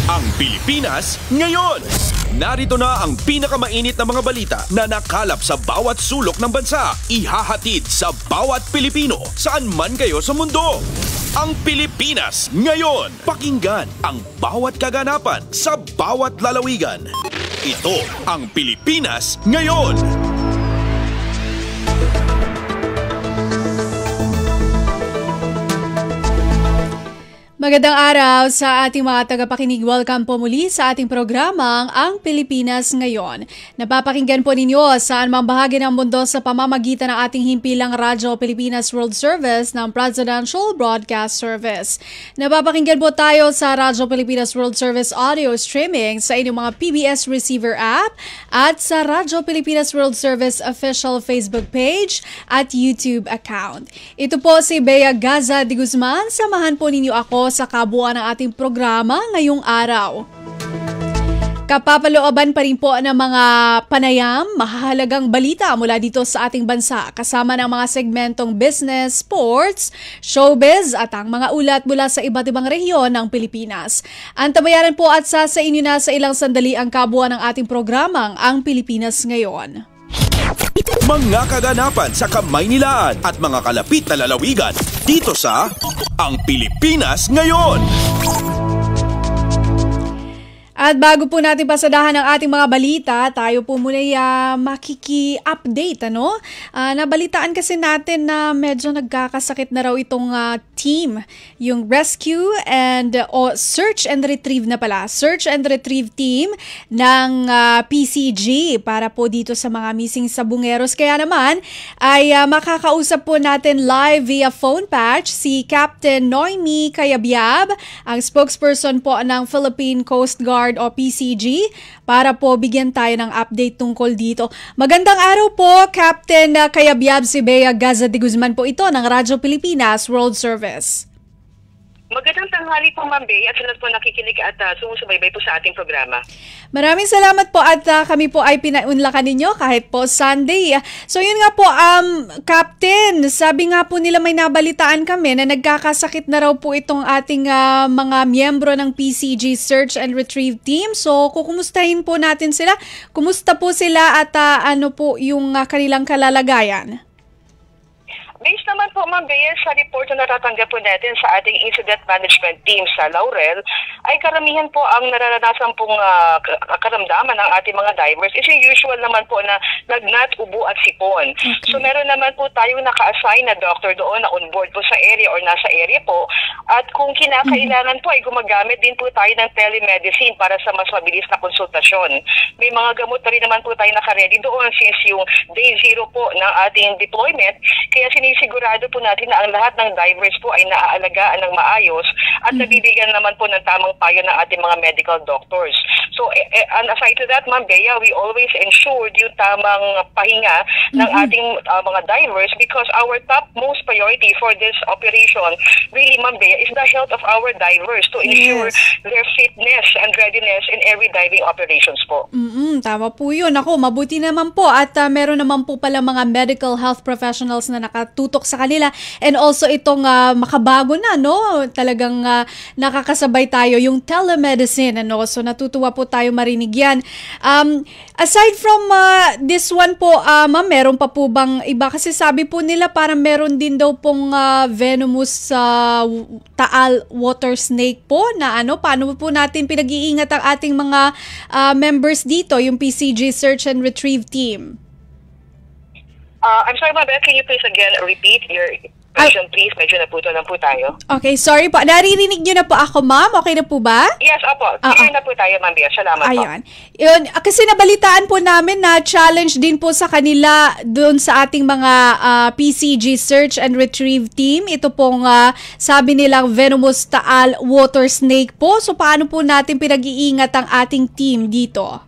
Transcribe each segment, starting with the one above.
Ang Pilipinas ngayon. Narito na ang pinakamainit na mga balita na nakalap sa bawat sulok ng bansa. Ihahatid sa bawat Pilipino saan man kayo sa mundo. Ang Pilipinas ngayon. Pakinggan ang bawat kaganapan sa bawat lalawigan. Ito ang Pilipinas ngayon. Magandang araw sa ating mga tagapakinig. Welcome po muli sa ating programang Ang Pilipinas Ngayon. Napapakinggan po ninyo saan mang bahagi ng mundo sa pamamagitan ng ating himpilang Radyo Pilipinas World Service ng Presidential Broadcast Service. Napapakinggan po tayo sa Radyo Pilipinas World Service audio streaming sa inyong mga PBS receiver app at sa Radyo Pilipinas World Service official Facebook page at YouTube account. Ito po si Bea Gaza de Guzman. Samahan po ninyo ako sa kabuuan ng ating programa ngayong araw. Kapapalooban pa rin po ng mga panayam, mahahalagang balita mula dito sa ating bansa kasama ng mga segmentong business, sports, showbiz at ang mga ulat mula sa iba't ibang rehiyon ng Pilipinas. Antabayaran po at sa inyo na sa ilang sandali ang kabuuan ng ating programang Ang Pilipinas Ngayon. Mga kaganapan sa Kamaynilaan at mga kalapit na lalawigan dito sa Ang Pilipinas Ngayon. At bago po natin pasadahan ang ating mga balita, tayo po muna makiki-update. Nabalitaan kasi natin na medyo nagkakasakit na raw itong team, yung rescue and search and retrieve search and retrieve team ng PCG para po dito sa mga missing sabungeros. Kaya naman ay makakausap po natin live via phone patch si Captain Noemi Cayabyab, ang spokesperson po ng Philippine Coast Guard o PCG, para po bigyan tayo ng update tungkol dito. Magandang araw po, Captain Cayabyab. Si Bea Gaza de Guzman po ito ng Radyo Pilipinas World Service. Magandang tanghali po, Ma'am Bea, at sa lahat po nakikinig at sumusubaybay po sa ating programa. Maraming salamat po at kami po ay pinaunlakan ninyo kahit po Sunday. So yun nga po, Captain, sabi nga po nila may nabalitaan kami na nagkakasakit na raw po itong ating mga miyembro ng PCG Search and Retrieve Team. So kukumustahin po natin sila. Kumusta po sila at ano po yung kanilang kalalagayan? Based naman po, Ma'am Bea, sa report na natatanggap po natin sa ating incident management team sa Laurel, ay karamihan po ang nararanasan pong karamdaman ng ating mga divers is yung usual naman po na lagnat, ubo at sipon. Okay. So meron naman po tayong naka-assign na doctor doon na on-board po sa area or nasa area po. At kung kinakailangan po ay gumagamit din po tayo ng telemedicine para sa mas mabilis na konsultasyon. May mga gamot na rin naman po tayo naka-ready doon since yung day zero po ng ating deployment. Kaya sinisigurado po natin na ang lahat ng divers po ay naaalagaan ng maayos at nabibigyan naman po ng tamang payo ng ating mga medical doctors. So, and aside to that, Ma'am Bea, we always ensured yung tamang pahinga ng ating mga divers because our top most priority for this operation, really, Ma'am Bea, is the health of our divers to ensure their fitness and readiness in every diving operations po. Tama po yun. Ako, mabuti naman po at meron naman po pala mga medical health professionals na nakatutok sa kanila and also itong makabago na, no? Talagang nakakasabay tayo yung telemedicine, ano? So natutuwa po tayo marinig yan. Aside from this one po, ma'am, meron pa po bang iba? Kasi sabi po nila parang meron din daw pong venomous taal water snake po na ano, paano po natin pinag-iingat ang ating mga members dito, yung PCG Search and Retrieve Team? I'm sorry, Ma'am Bea, can you please again repeat your question, please? Medyo naputo lang po tayo. Okay, sorry po. Naririnig niyo na po ako, ma'am? Okay na po ba? Yes, opo. Clear na po tayo, Ma'am Bea. Salamat po. Ayun. Yun, kasi nabalitaan po namin na challenge din po sa kanila doon sa ating mga PCG Search and Retrieve Team. Ito pong sabi nilang venomous taal water snake po. So paano po natin pinag-iingat ang ating team dito?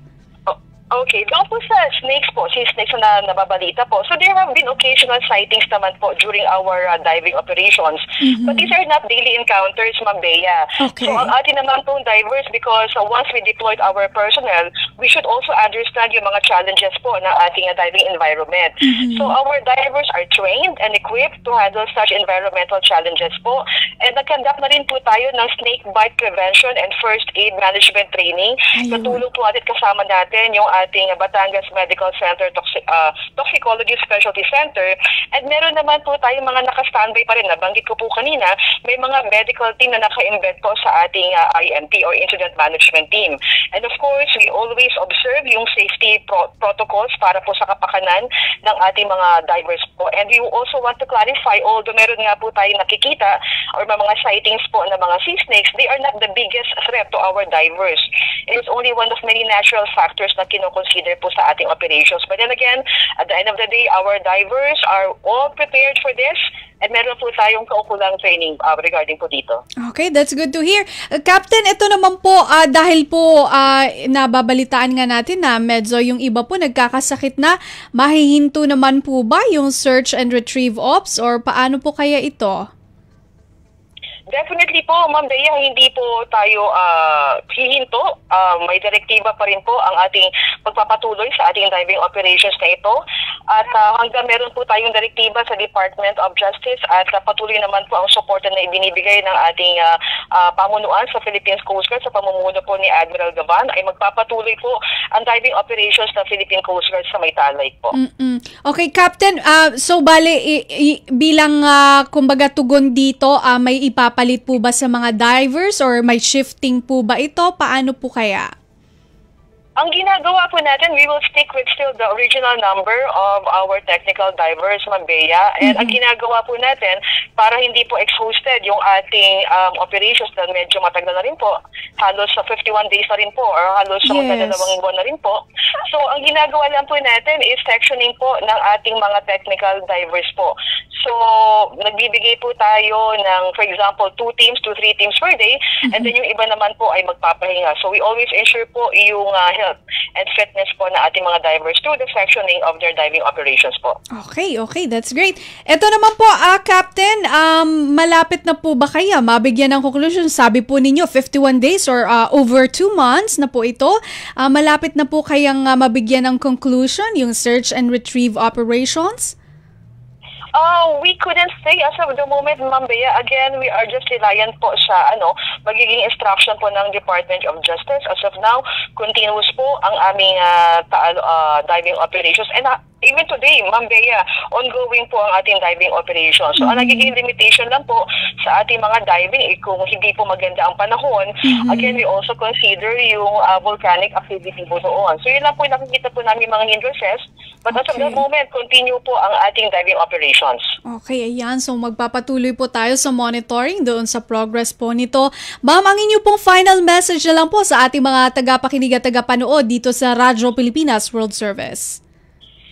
Okay, doon po sa snakes po, si snakes na nababalita po. So there have been occasional sightings naman po during our diving operations. But these are not daily encounters, Ma'am Bea. Okay. So ang atin naman pong divers, because once we deployed our personnel, we should also understand yung mga challenges po ng ating diving environment. So our divers are trained and equipped to handle such environmental challenges po. And nag-conduct na rin po tayo ng snake bite prevention and first aid management training. Natulong po natin kasama natin yung ating Batangas Medical Center Toxicology Specialty Center. And meron naman po tayong mga naka-standby pa rin. Nabanggit ko po kanina, may mga medical team na naka-embed po sa ating IMT or Incident Management Team. And of course, we always observe yung safety protocols para po sa kapakanan ng ating mga divers po. And we also want to clarify, although meron nga po tayong nakikita or mga sightings po ng mga sea snakes, they are not the biggest threat to our divers. It is only one of many natural factors na consider po sa ating operations. But then again, at the end of the day, our divers are all prepared for this and meron po tayong kaukulang training regarding po dito. Okay, that's good to hear. Captain, ito naman po, dahil po nababalitaan nga natin na medyo yung iba po nagkakasakit na, mahihinto naman po ba yung search and retrieve ops or paano po kaya ito? Definitely po, Ma'am Bea, hindi po tayo hihinto. May direktiba pa rin po ang ating pagpapatuloy sa ating diving operations na ito. At hanggang meron po tayong direktiba sa Department of Justice at patuloy naman po ang suporta na ibinibigay ng ating pamunuan sa Philippine Coast Guard sa pamumuno po ni Admiral Gavan ay magpapatuloy po ang diving operations ng Philippine Coast Guard sa Maytalay po. Okay, Captain, so bale bilang kumbaga tugon dito, may ipapalit po ba sa mga divers or may shifting po ba ito? Paano po kaya? Ang ginagawa po natin, we will stick with still the original number of our technical divers, Ma'am Bea. And ang ginagawa po natin, para hindi po exhausted yung ating operations na medyo matagal na rin po, halos sa 51 days na rin po, or halos sa dalawang buwan na rin po. So, ang ginagawa lang po natin is sectioning po ng ating mga technical divers po. So, nagbibigay po tayo ng, for example, 2 teams to 3 teams per day, and then yung iba naman po ay magpapahinga. So, we always ensure po yung health and fitness po na ating mga divers through the sectioning of their diving operations po. Okay, that's great. Ito naman po, Captain, malapit na po ba kaya mabigyan ng conclusion? Sabi po ninyo, 51 days or over 2 months na po ito. Malapit na po kayang mabigyan ng conclusion yung search and retrieve operations? We couldn't say as of the moment, Ma'am Bea. Again, we are just reliant po sa magiging instruction po ng Department of Justice. As of now, continuous po ang aming diving operations. And even today, Ma'am Bea, ongoing po ang ating diving operations. So, ang nagiging limitation lang po sa ating mga diving, kung hindi po maganda ang panahon, again, we also consider yung volcanic activity po doon. So, yun lang po nakikita po namin mga hindrances. But as of the moment, continue po ang ating diving operations. Okay, ayan. So, magpapatuloy po tayo sa monitoring doon sa progress po nito. Ma'am, ang inyo pong final message na lang po sa ating mga tagapakinig at tagapanood dito sa Radyo Pilipinas World Service.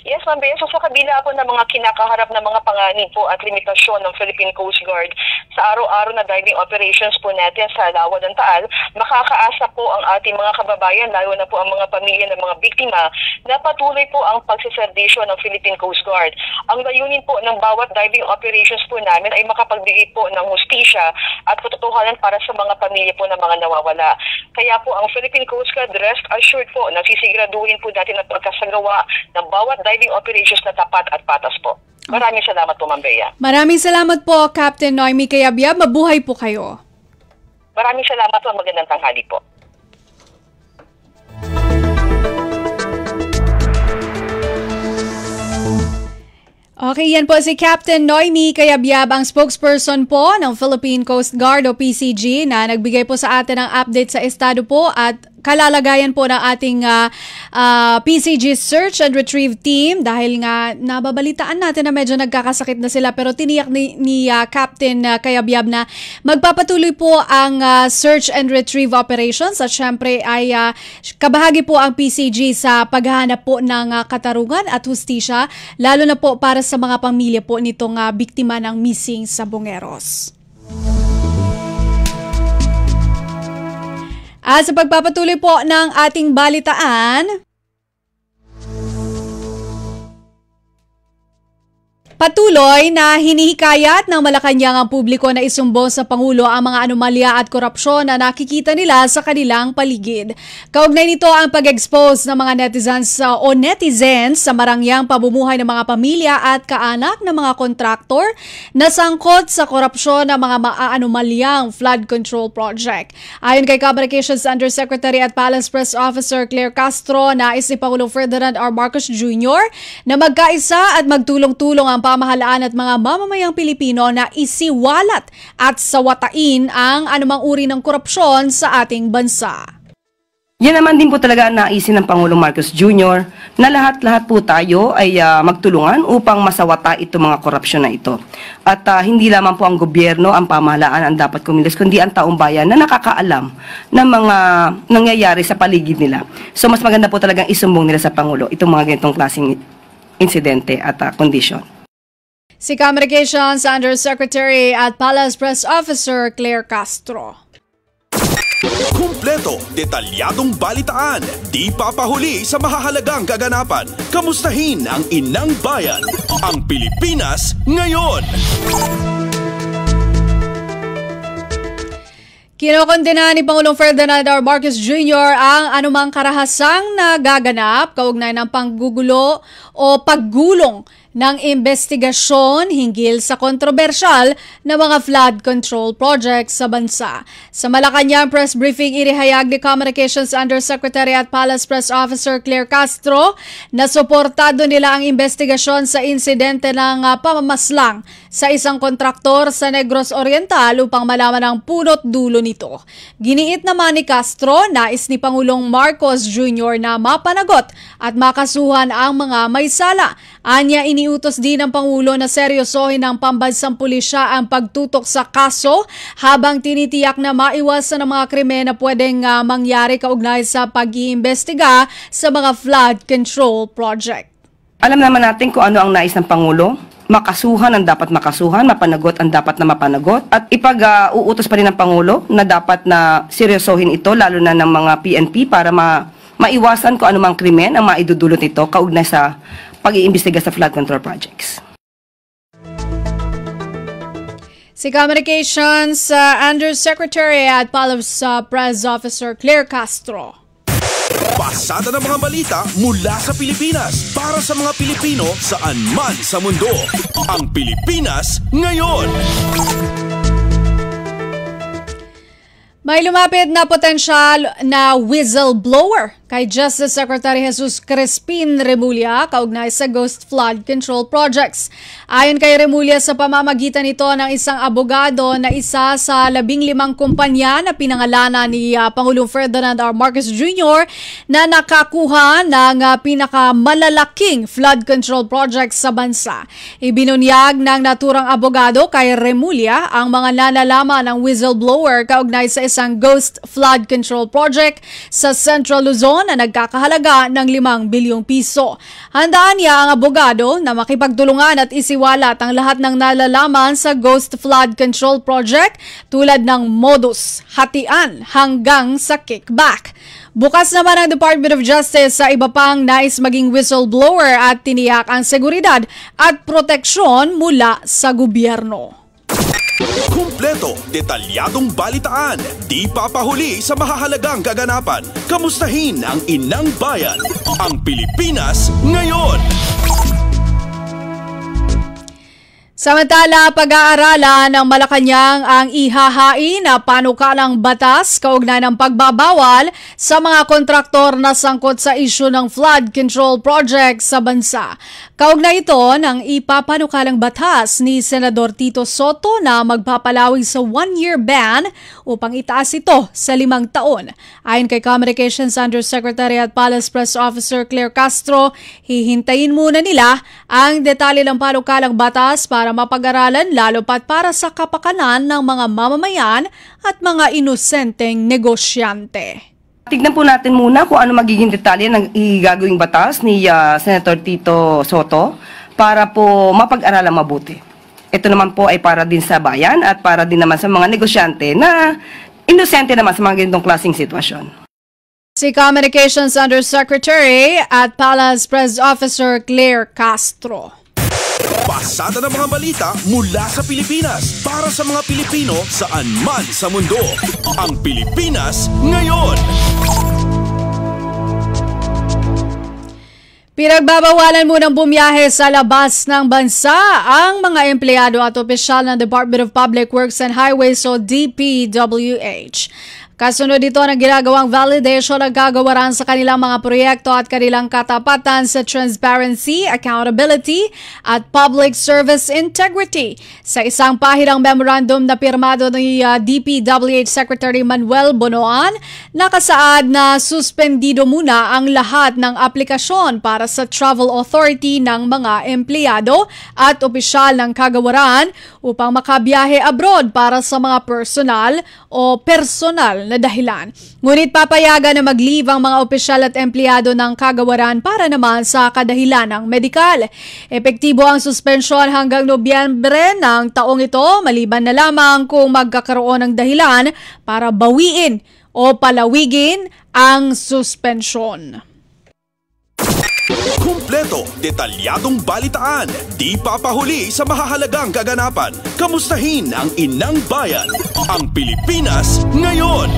Yes, Ma'am Bea. So sa kabila po ng mga kinakaharap na mga panganib po at limitasyon ng Philippine Coast Guard sa araw-araw na diving operations po natin sa Lawa ng Taal, makakaasa po ang ating mga kababayan, lalo na po ang mga pamilya ng mga biktima, na patuloy po ang pagsiservisyo ng Philippine Coast Guard. Ang layunin po ng bawat diving operations po namin ay makapagbigay po ng hustisya at katotohanan para sa mga pamilya po ng mga nawawala. Kaya po ang Philippine Coast Guard, rest assured po na sisiguraduhin po natin ang pagkasagawa ng bawat diving operations na tapat at patas po. Maraming salamat po, Ma'am Bea. Maraming salamat po, Captain Noemi Cayabyab. Mabuhay po kayo. Maraming salamat po. Magandang tanghali po. Okay, yan po si Captain Noemi Cayabyab, ang spokesperson po ng Philippine Coast Guard o PCG na nagbigay po sa atin ng update sa estado po at kalalagayan po ng ating PCG Search and Retrieve Team dahil nga nababalitaan natin na medyo nagkakasakit na sila pero tiniyak ni Captain Cayabyab na magpapatuloy po ang Search and Retrieve Operations at syempre ay kabahagi po ang PCG sa paghahanap po ng katarungan at hustisya lalo na po para sa mga pamilya po nitong biktima ng missing sa Bongeros. At sa pagpapatuloy po ng ating balitaan, Patuloy na hinihikayat ng Malacanang ang publiko na isumbong sa Pangulo ang mga anomalya at korupsyon na nakikita nila sa kanilang paligid. Kaugnay nito ang pag-expose ng mga netizens sa marangyang pamumuhay ng mga pamilya at kaanak ng mga kontraktor na sangkot sa korupsyon ng mga maaanomalyang flood control project. Ayon kay Communications Undersecretary at Palace Press Officer Claire Castro, nais ni Pangulong Ferdinand R. Marcos Jr. na magkaisa at magtulong-tulong ang pamahalaan at mga mamamayang Pilipino na isiwalat at sawatain ang anumang uri ng korupsyon sa ating bansa. Yan naman din po talaga ang naisin ng Pangulong Marcos Jr. na lahat-lahat po tayo ay magtulungan upang masawata itong mga korupsyon na ito. At hindi lamang po ang gobyerno, ang pamahalaan ang dapat kumilos, kundi ang taong bayan na nakakaalam ng mga nangyayari sa paligid nila. So mas maganda po talagang isumbong nila sa Pangulo itong mga ganitong klaseng insidente at kondisyon. Si Communications Undersecretary at Palace Press Officer Claire Castro. Kumpleto, detalyadong balitaan, di papahuli sa mahahalagang kaganapan. Kamustahin ang inang bayan, ang Pilipinas ngayon. Kinokondena ni Pangulong Ferdinand R. Marcos Jr. ang anumang karahasang nagaganap kaugnay ng panggugulo o paggulong ng investigasyon hinggil sa kontrobersyal na mga flood control projects sa bansa. Sa Malacanang press briefing, irihayag ni Communications Undersecretary at Palace Press Officer Claire Castro na suportado nila ang investigasyon sa insidente ng pamamaslang sa isang kontraktor sa Negros Oriental upang malaman ang punot dulo nito. Giniit naman ni Castro, nais ni Pangulong Marcos Jr. na mapanagot at makasuhan ang mga may sala. Anya, iniutos din ng Pangulo na seryosohin ng pambansang pulisya ang pagtutok sa kaso habang tinitiyak na maiwasan ang mga krimen na pwedeng mangyari kaugnay sa pag-iimbestiga sa mga flood control project. Alam naman natin kung ano ang nais ng Pangulo. Makasuhan ang dapat makasuhan, mapanagot ang dapat na mapanagot, at ipag-uutos pa rin ng Pangulo na dapat na seryosohin ito lalo na ng mga PNP para maiwasan kung anumang krimen ang maidudulot nito kaugnay sa pag-iimbestiga sa flood control projects. Si Communications Undersecretary at Palace Press Officer Claire Castro. Pasada ng mga balita mula sa Pilipinas para sa mga Pilipino saan man sa mundo. Ang Pilipinas ngayon. May lumapit na potensyal na whistleblower kay Justice Secretary Jesus Crispin Remulla kaugnay sa Ghost Flood Control Projects. Ayon kay Remulla, sa pamamagitan nito ng isang abogado na isa sa 15 kumpanya na pinangalanan ni Pangulong Ferdinand R. Marcos Jr. na nakakuha ng pinakamalalaking flood control projects sa bansa. Ibinunyag ng naturang abogado kay Remulla ang mga nalalaman ng whistleblower kaugnay sa isang ghost flood control project sa Central Luzon na nagkakahalaga ng 5 bilyong piso. Handaan niya ang abogado na makipagtulungan at isiwalat ang lahat ng nalalaman sa ghost flood control project tulad ng modus, hatian hanggang sa kickback. Bukas naman ang Department of Justice sa iba pang nais maging whistleblower at tiniyak ang seguridad at proteksyon mula sa gobyerno. Kumpleto, detalyadong balitaan, di papahuli sa mahahalagang kaganapan. Kamustahin ang inang bayan, ang Pilipinas ngayon. Samantala, pag-aaralan ng Malacanang ang ihahain na panukalang batas kaugnay ng pagbabawal sa mga kontraktor na sangkot sa isyu ng flood control project sa bansa. Kaugnay ito ng ipapanukalang batas ni Senador Tito Soto na magpapalawig sa 1-year ban upang itaas ito sa 5 taon. Ayon kay Communications Undersecretary at Palace Press Officer Claire Castro, hihintayin muna nila ang detalye ng panukalang batas para mapag-aralan lalo pat para sa kapakanan ng mga mamamayan at mga inosenteng negosyante. Tignan po natin muna kung ano magiging detalye ng igagawing batas ni Senator Tito Soto para po mapag-aralan mabuti. Ito naman po ay para din sa bayan at para din naman sa mga negosyante na inosente naman sa mga ganitong klaseng sitwasyon. Si Communications Undersecretary at Palace Press Officer Claire Castro. Pasada ng mga balita mula sa Pilipinas para sa mga Pilipino saan man sa mundo. Ang Pilipinas Ngayon. Pinagbabawalan munang bumiyahe sa labas ng bansa ang mga empleyado at opisyal ng Department of Public Works and Highways o DPWH. Kasunod dito ng ginagawang validation ng kagawaran sa kanilang mga proyekto at kanilang katapatan sa transparency, accountability at public service integrity. Sa isang pahinang memorandum na pirmado ni DPWH Secretary Manuel Bonoan, nakasaad na suspendido muna ang lahat ng aplikasyon para sa travel authority ng mga empleyado at opisyal ng kagawaran upang makabiyahe abroad para sa mga personal na dahilan. Ngunit papayagan na mag-leave ang mga opisyal at empleyado ng kagawaran para naman sa kadahilan ng medikal. Epektibo ang suspensyon hanggang Nobyembre ng taong ito, maliban na lamang kung magkakaroon ng dahilan para bawiin o palawigin ang suspensyon. Kumpleto, detalyadong balitaan, di papahuli sa mahahalagang kaganapan. Kamustahin ang inang bayan, ang Pilipinas Ngayon.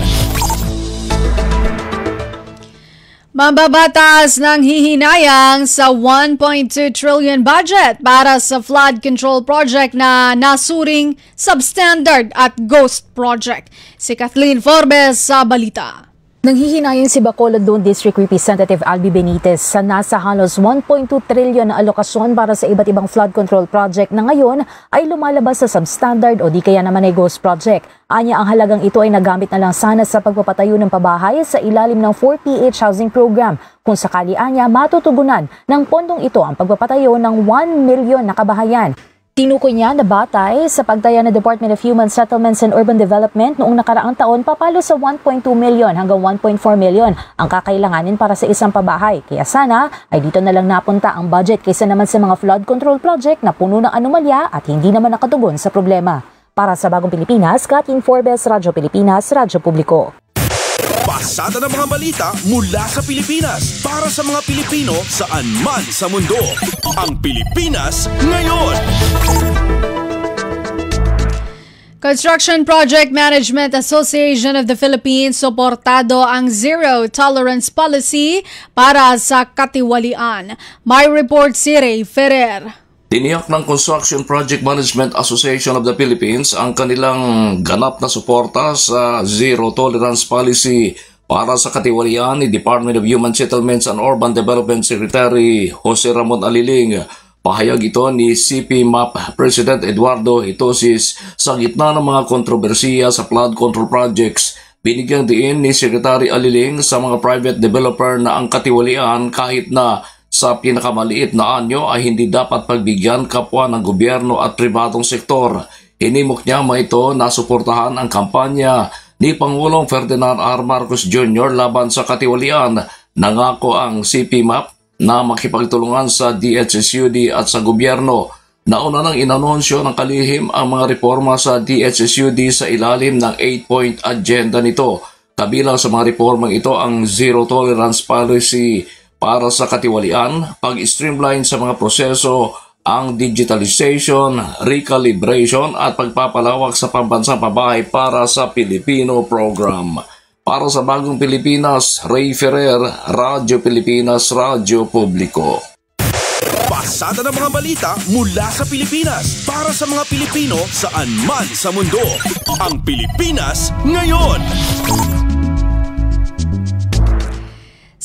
Mambabatas ng hihinayang sa 1.2 trillion budget para sa flood control project na nasuring substandard at ghost project. Si Kathleen Forbes sa balita. Nanghihinayang si Bacolod 2 District Representative Albi Benitez sa nasa halos 1.2 trillion na alokasyon para sa iba't ibang flood control project na ngayon ay lumalabas sa substandard o di kaya naman ay ghost project. Anya ang halagang ito ay nagamit na lang sana sa pagpapatayo ng pabahay sa ilalim ng 4PH housing program. Kung sakali anya matutugunan ng pondong ito ang pagpapatayo ng 1 million na kabahayan. Tinukoy niya na batay sa pagtaya ng Department of Human Settlements and Urban Development noong nakaraang taon papalo sa 1.2 million hanggang 1.4 million ang kakailanganin para sa isang pabahay. Kaya sana ay dito na lang napunta ang budget kaysa naman sa mga flood control project na puno ng anomalya at hindi naman nakatugon sa problema. Para sa Bagong Pilipinas, Kathleen Forbes, Radyo Pilipinas, Radyo Publiko. Pasada ng mga balita mula sa Pilipinas para sa mga Pilipino saan man sa mundo. Ang Pilipinas Ngayon. Construction Project Management Association of the Philippines suportado ang Zero Tolerance Policy para sa katiwalian. May report si Ray Ferrer. Tiniyak ng Construction Project Management Association of the Philippines ang kanilang ganap na suporta sa Zero Tolerance Policy para sa katiwalian ni Department of Human Settlements and Urban Development Secretary Jose Ramon Aliling. Pahayag ito ni CPMAP President Eduardo Hitosis sa gitna ng mga kontrobersiya sa flood control projects. Binigyang diin ni Secretary Aliling sa mga private developer na ang katiwalian kahit na sa pinakamaliit na anyo ay hindi dapat pagbigyan kapwa ng gobyerno at pribadong sektor. Hinimok niya ito na suportahan ang kampanya ni Pangulong Ferdinand R. Marcos Jr. laban sa katiwalian. Nangako ang CPMAP na makipagtulungan sa DHSUD at sa gobyerno. Nauna nang inanunsyo ng kalihim ang mga reforma sa DHSUD sa ilalim ng 8-point agenda nito. Kabilang sa mga reformang ito ang Zero Tolerance Policy para sa katiwalian, pag-streamline sa mga proseso, ang digitalization, recalibration at pagpapalawak sa pambansang pabahay para sa Pilipino program. Para sa Bagong Pilipinas, Ray Ferrer, Radyo Pilipinas, Radyo Publiko. Pasada ng mga balita mula sa Pilipinas para sa mga Pilipino saan man sa mundo. Ang Pilipinas Ngayon.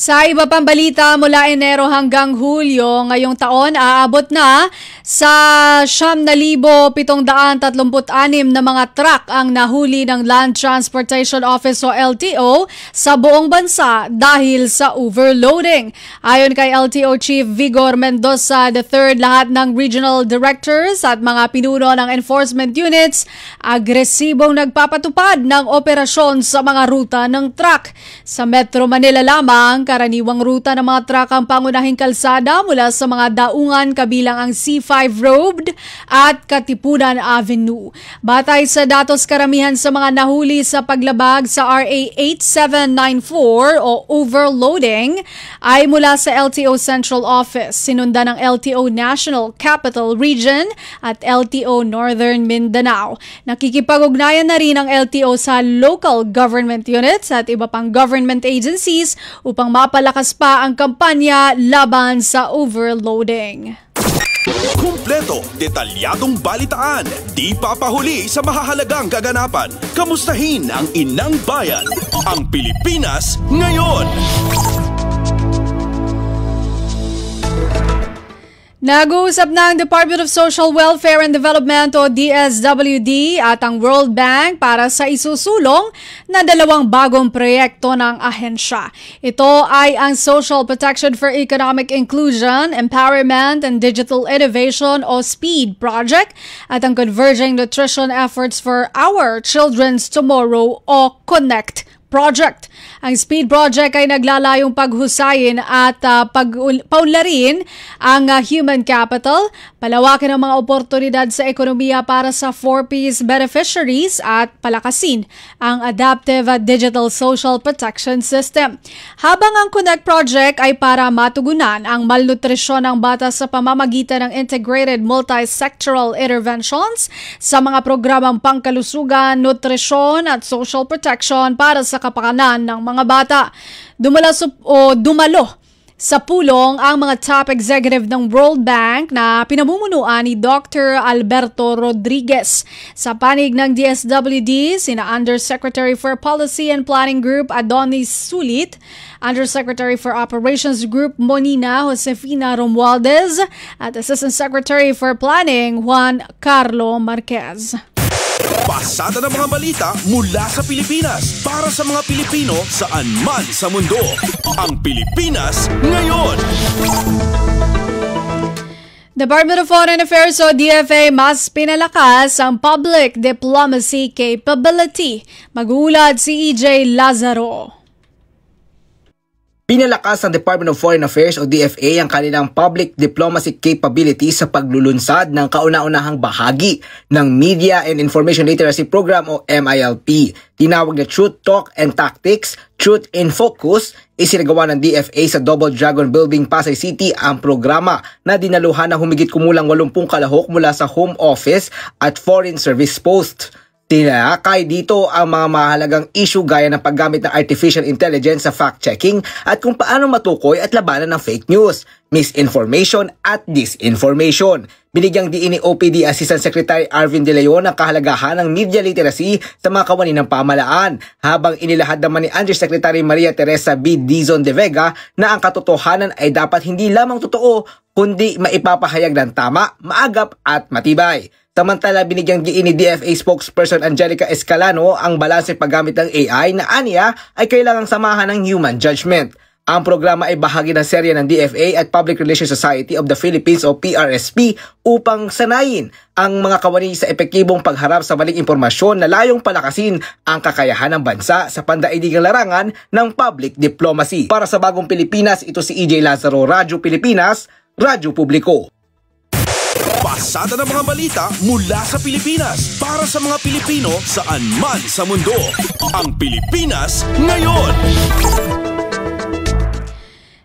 Sa iba pang balita, mula Enero hanggang Hulyo ngayong taon, aabot na sa 9,736 na mga truck ang nahuli ng Land Transportation Office o LTO sa buong bansa dahil sa overloading. Ayon kay LTO Chief Vigor Mendoza III, lahat ng regional directors at mga pinuno ng enforcement units agresibong nagpapatupad ng operasyon sa mga ruta ng truck. Sa Metro Manila lamang, karaniwang ruta ng mga trakang pangunahing kalsada mula sa mga daungan kabilang ang C5 Road at Katipunan Avenue. Batay sa datos, karamihan sa mga nahuli sa paglabag sa RA 8794 o overloading ay mula sa LTO Central Office, sinundan ng LTO National Capital Region at LTO Northern Mindanao. Nakikipag-ugnayan na rin ang LTO sa local government units at iba pang government agencies upang mapalakas pa ang kampanya laban sa overloading. Kumpleto, detalyadong balitaan, di papahuli sa mahahalagang kaganapan. Kamustahin ang inang bayan, ang Pilipinas ngayon. Nag-uusap na ang Department of Social Welfare and Development o DSWD at ang World Bank para sa isusulong na 2 bagong proyekto ng ahensya. Ito ay ang Social Protection for Economic Inclusion, Empowerment and Digital Innovation o SPEED project at ang Converging Nutrition Efforts for Our Children's Tomorrow o CONNECT project. Ang SPEED project ay naglalayong paghusayin at paunlarin ang human capital, palawakin ang mga oportunidad sa ekonomiya para sa 4Ps beneficiaries at palakasin ang adaptive digital social protection system. Habang ang CONNECT project ay para matugunan ang malnutrisyon ng bata sa pamamagitan ng integrated multi-sectoral interventions sa mga programang pangkalusugan, nutrisyon at social protection para sa kapakanan ng mga bata. Dumalo sa pulong ang mga top executive ng World Bank na pinamumunuan ni Dr. Alberto Rodriguez. Sa panig ng DSWD, sina Undersecretary for Policy and Planning Group Adonis Sulit, Undersecretary for Operations Group Monina Josefina Romualdez at Assistant Secretary for Planning Juan Carlo Marquez. Pasada ng mga balita mula sa Pilipinas para sa mga Pilipino saan man sa mundo. Ang Pilipinas ngayon. Department of Foreign Affairs o DFA mas pinalakas ang public diplomacy capability. Mag-uulad si EJ Lazaro. Pinalakas ng Department of Foreign Affairs o DFA ang kanilang public diplomacy capability sa paglulunsad ng kauna-unahang bahagi ng Media and Information Literacy Program o MILP. Tinawag na Truth Talk and Tactics, Truth in Focus, isinagawa ng DFA sa Double Dragon Building, Pasay City ang programa na dinaluhan ng humigit kumulang 80 kalahok mula sa Home Office at Foreign Service Post. Tinakay dito ang mga mahalagang issue gaya ng paggamit ng artificial intelligence sa fact-checking at kung paano matukoy at labanan ng fake news, misinformation at disinformation. Binigyang diin ni OPD Assistant Secretary Arvin De Leon ang kahalagahan ng media literacy sa mga kawani ng pamahalaan, habang inilahad naman ni Undersecretary Maria Teresa B. Dizon de Vega na ang katotohanan ay dapat hindi lamang totoo kundi maipapahayag ng tama, maagap at matibay. Samantala, binigyang diin ni DFA spokesperson Angelica Escalano ang balanseng paggamit ng AI na aniya ay kailangang samahan ng human judgment. Ang programa ay bahagi ng serye ng DFA at Public Relations Society of the Philippines o PRSP upang sanayin ang mga kawani sa epektibong pagharap sa maling impormasyon na layong palakasin ang kakayahan ng bansa sa pandaigdigang larangan ng public diplomacy. Para sa Bagong Pilipinas, ito si EJ Lazaro, Radyo Pilipinas, Radyo Publiko. Pasada ng mga balita mula sa Pilipinas para sa mga Pilipino saan man sa mundo. Ang Pilipinas ngayon.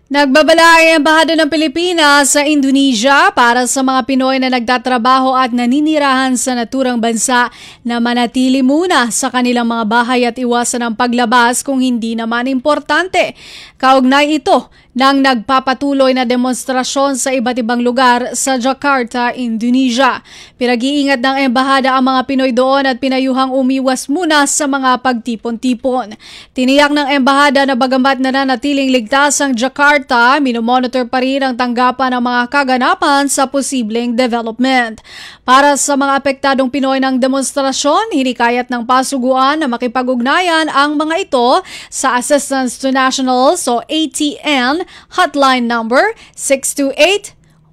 Nagbabala ang Embahada ng Pilipinas sa Indonesia para sa mga Pinoy na nagtatrabaho at naninirahan sa naturang bansa na manatili muna sa kanilang mga bahay at iwasan ang paglabas kung hindi naman importante. Kaugnay ito ng nagpapatuloy na demonstrasyon sa iba't ibang lugar sa Jakarta, Indonesia. Pinag-iingat ng embahada ang mga Pinoy doon at pinayuhang umiwas muna sa mga pagtipon-tipon. Tiniyak ng embahada na bagamat nananatiling ligtas ang Jakarta, minomonitor pa rin ang tanggapan ng mga kaganapan sa posibleng development. Para sa mga apektadong Pinoy ng demonstrasyon, hinikayat ng pasuguan na makipag-ugnayan ang mga ito sa Assistance to Nationals o ATN hotline number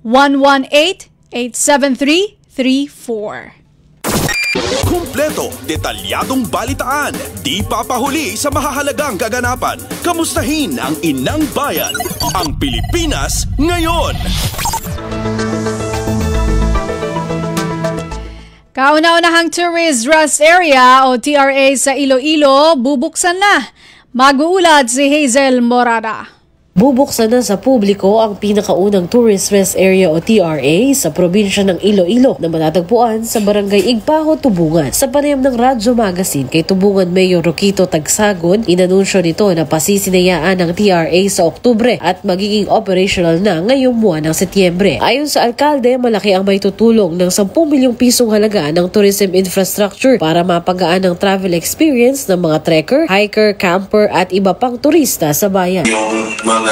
628-118-87334. Kumpleto, detalyadong balitaan, di papahuli sa mahahalagang kaganapan. Kamustahin ang inang bayan, ang Pilipinas ngayon. Kauna-unahang Tourist Rest Area o TRA sa Iloilo, bubuksan na. Mag-uulad si Hazel Morada. Bubuksan na sa publiko ang pinakaunang Tourist Rest Area o TRA sa probinsya ng Iloilo na matatagpuan sa Barangay Igpaho, Tubungan. Sa panayam ng Radyo Magazine kay Tubungan Mayor Roquito Tagsagon, inanunsyo nito na pasisinayaan ng TRA sa Oktubre at magiging operational na ngayong buwan ng Setyembre. Ayon sa alkalde, malaki ang may tutulong ng 10 milyong pisong halaga ng tourism infrastructure para mapagaan ang travel experience ng mga trekker, hiker, camper at iba pang turista sa bayan. Mga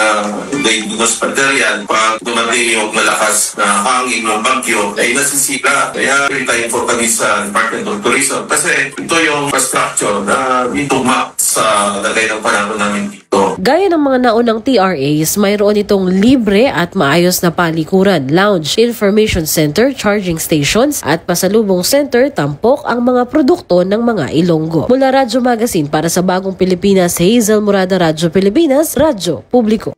daidugas material, pag dumating yung malakas na hangin ng bagyo, ay nasisira. Kaya tayo for kami sa Department of Tourism kasi ito yung infrastructure na itumak sa lagay ng panahon namin dito. Gaya ng mga naunang TRAs, mayroon itong libre at maayos na palikuran, lounge, information center, charging stations at pasalubong center, tampok ang mga produkto ng mga Ilonggo. Mula Radyo Magazine para sa Bagong Pilipinas, Hazel Morada, Radyo Pilipinas, Radyo Publiko.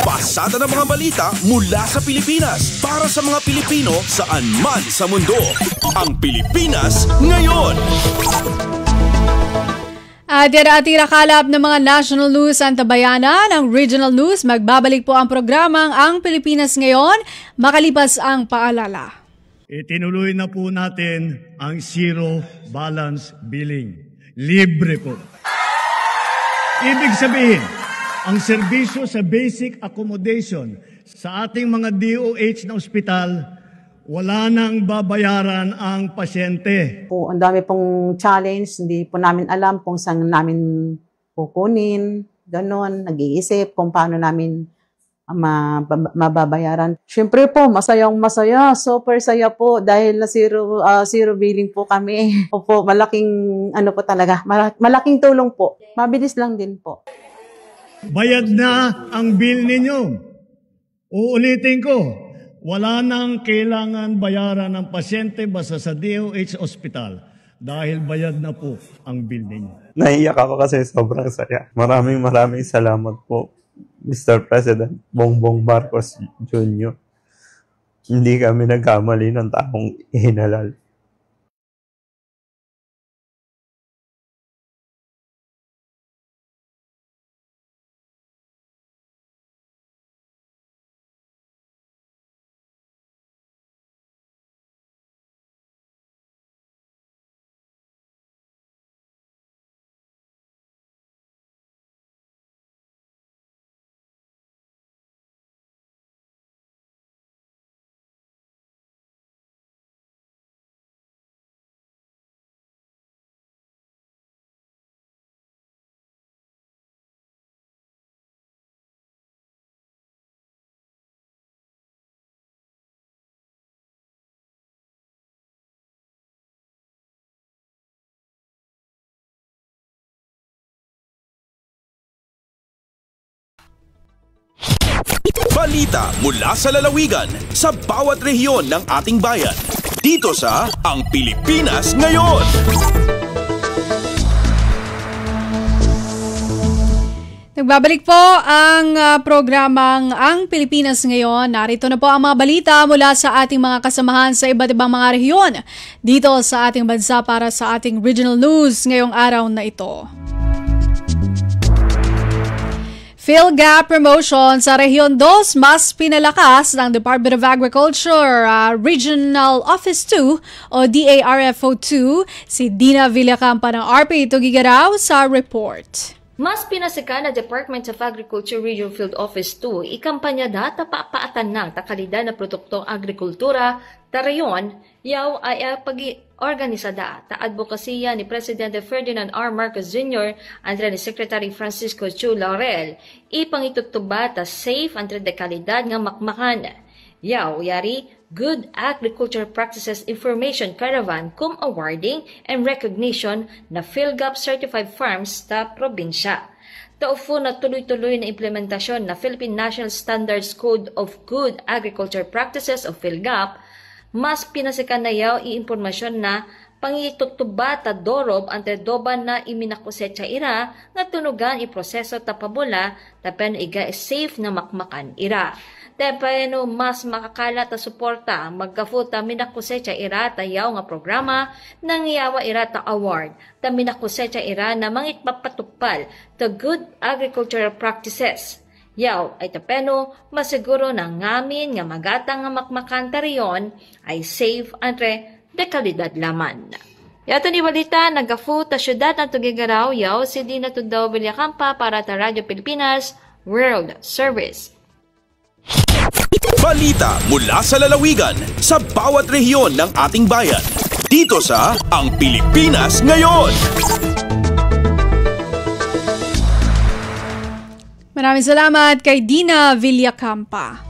Pasada ng mga balita mula sa Pilipinas para sa mga Pilipino saan man sa mundo. Ang Pilipinas ngayon. At yan ang ating nakalap ng mga national news ang tabayanan ng regional news. Magbabalik po ang programang Ang Pilipinas Ngayon makalipas ang paalala. Itinuloy na po natin ang zero balance billing. Libre po. Ibig sabihin, ang serbisyo sa basic accommodation sa ating mga DOH na ospital, wala nang babayaran ang pasyente. Po, ang dami pong challenge, hindi po namin alam kung saan namin kukunin, ganon, nag-iisip kung paano namin mababayaran. Siyempre po, masayang-masaya, super saya po dahil na zero billing po kami. Opo, malaking ano po talaga, malaking tulong po. Mabilis lang din po. Bayad na ang bill ninyo. Uulitin ko, wala nang kailangan bayaran ng pasyente basta sa DOH Hospital dahil bayad na po ang bill ninyo. Naiyak ako kasi sobrang saya. Maraming salamat po, Mr. President Bongbong Marcos Jr. Hindi kami nagkamali ng taong ihinalal. Balita mula sa lalawigan sa bawat rehiyon ng ating bayan. Dito sa Ang Pilipinas Ngayon. Nagbabalik po ang programang Ang Pilipinas Ngayon. Narito na po ang mga balita mula sa ating mga kasamahan sa iba't ibang mga rehiyon dito sa ating bansa para sa ating regional news ngayong araw na ito. PhilGAP promotion sa Rehiyon 2 mas pinalakas ng Department of Agriculture Regional Office 2 o DARFO 2 si Dina Villacampa ng RP Tugigaraw sa report. Mas pinasikan na Department of Agriculture Regional Field Office 2 ikampanya data papaatan ng takalidad na produktong agrikultura tarayon yaw ay pag-organisada ta advokasya ni Presidente Ferdinand R. Marcos Jr. andre ni Secretary Francisco Chu Laurel ipangitutuba ta safe andre de kalidad nga makmakan. Yaw yari Good Agriculture Practices Information Caravan cum awarding and recognition na PhilGAP certified farms ta probinsya. Taufo na tuloy-tuloy na implementasyon na Philippine National Standards Code of Good Agriculture Practices of PhilGAP, mas pinasikan na yaw i-impormasyon na pangitutuba ta dorob ante doban na iminakusetsa ira nga tunugan iproseso ta pabula tapeno iga safe na makmakan ira. Tapeno mas makakala ta suporta maggafu ta minakusetsa ira tayaw nga programa nang iyawa ira ta award ta minakusetsa ira na mangitpapatupal ta good agricultural practices. Yaw ay tapeno masiguro na ngamin nga magatang nga makmakan tariyon ay safe entre de kalidad laman. Yato ni balita nagafu ta syudad ng Tugigaraw yaw si Dina Tudaw Villacampa para ta Radyo Pilipinas World Service. Balita mula sa lalawigan sa bawat rehiyon ng ating bayan. Dito sa Ang Pilipinas Ngayon. Maraming salamat kay Dina Villacampa.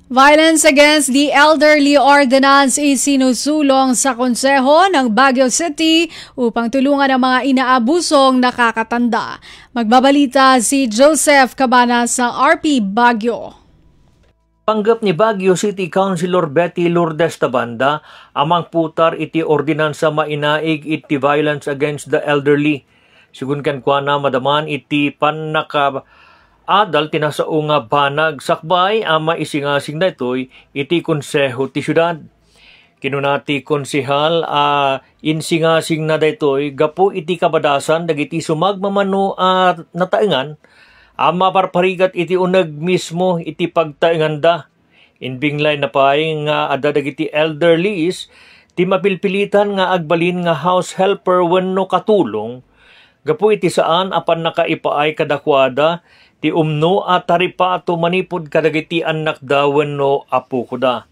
Violence Against the Elderly Ordinance isinusulong sa Konseho ng Baguio City upang tulungan ang mga inaabusong nakakatanda. Magbabalita si Joseph Cabanas sa RP Baguio. Panggap ni Baguio City Councilor Betty Lourdes Tabanda amang putar iti ordinansa mainaig iti violence against the elderly. Sigun kan kuana madaman iti panaka adal tinasao nga banag sakbay ama isingasing na ito'y iti konseho ti syudad. Kinunati konsehal insingasing na daytoy gapo iti kabadasan dagiti sumagmamano at nataengan ama parparigat iti uneg mismo iti pagtaengan da. Inbinglay na pay nga adda dagiti elderlies ti mapilpilitan nga agbalin nga house helper wenno katulong gapo iti saan apan nakaipaay kadakwada ti umno at taripato manipod kadagiti anak dawen no apo ko da.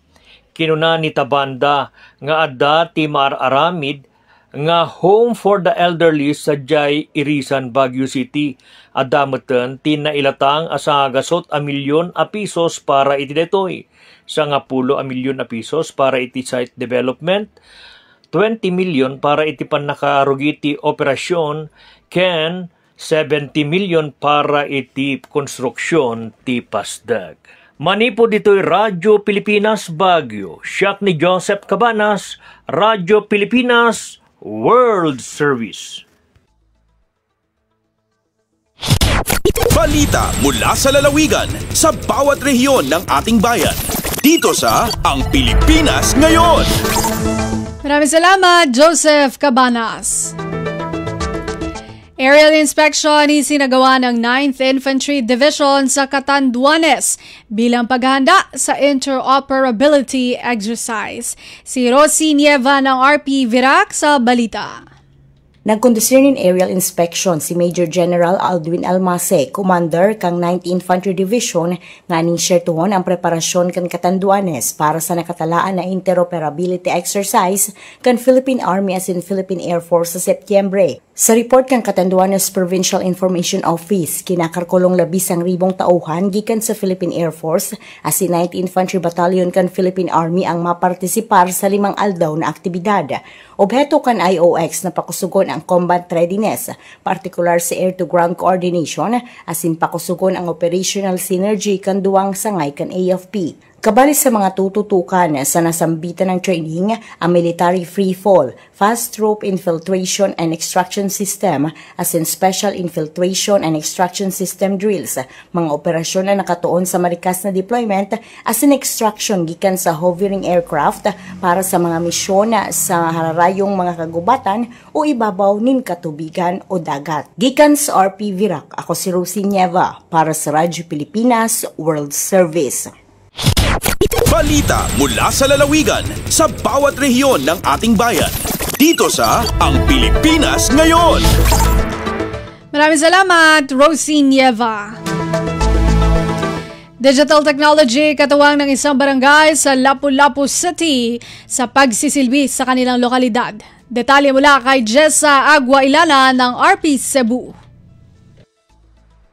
Kinuna ni Tabanda nga adda ti maararamid nga home for the elderly sa Jay Irisan, Baguio City. Adda meten ti nailatang asagasot a milyon a pisos para iti detoy. Sa nga 10 a milyon a pisos para iti site development. 20 milyon para iti pannakarugiti operasyon ken 70 milyon para iti konstruksyon ti pasdag. Manipod dito'y Radyo Pilipinas Baguio. Siyak ni Joseph Cabanas, Radyo Pilipinas World Service. Balita mula sa lalawigan sa bawat rehiyon ng ating bayan. Dito sa Ang Pilipinas Ngayon. Maraming salamat, Joseph Cabanas. Aerial inspection isinagawa ng 9th Infantry Division sa Catanduanes bilang paghahanda sa interoperability exercise. Si Rosie Nieva ng RP Virac sa balita. Nagkondusir nin aerial inspection si Major General Aldwin Almase, Commander kang 9th Infantry Division nga ning syertuhon ang preparasyon kan Catanduanes para sa nakatalaan na interoperability exercise kan Philippine Army as in Philippine Air Force sa Setyembre. Sa report kang Catanduanes Provincial Information Office, kinakarkulong 11,000 tauhan gikan sa Philippine Air Force as in 9th Infantry Battalion kan Philippine Army ang mapartisipar sa 5 aldaw na aktibidad. Obheto kan IOX na pakusugon ang combat readiness, particular sa air-to-ground coordination, as in pakusugon ang operational synergy kan duwang sangay kan AFP. Kabali sa mga tututukan sa nasambitan ng training, ang military free fall, fast rope infiltration and extraction system, as in special infiltration and extraction system drills, mga operasyon na nakatuon sa marikas na deployment, as in extraction gikan sa hovering aircraft para sa mga misyon sa hararayong mga kagubatan o ibabaw nin katubigan o dagat. Gikan sa RP Virac, ako si Rosie Nieva para sa Radyo Pilipinas World Service. Balita mula sa lalawigan sa bawat rehiyon ng ating bayan. Dito sa Ang Pilipinas Ngayon. Maraming salamat, Rosie Nieva. Digital technology katuwang ng isang barangay sa Lapu-Lapu City sa pagsisilbi sa kanilang lokalidad. Detalye mula kay Jessa Agua Ilala ng RP Cebu.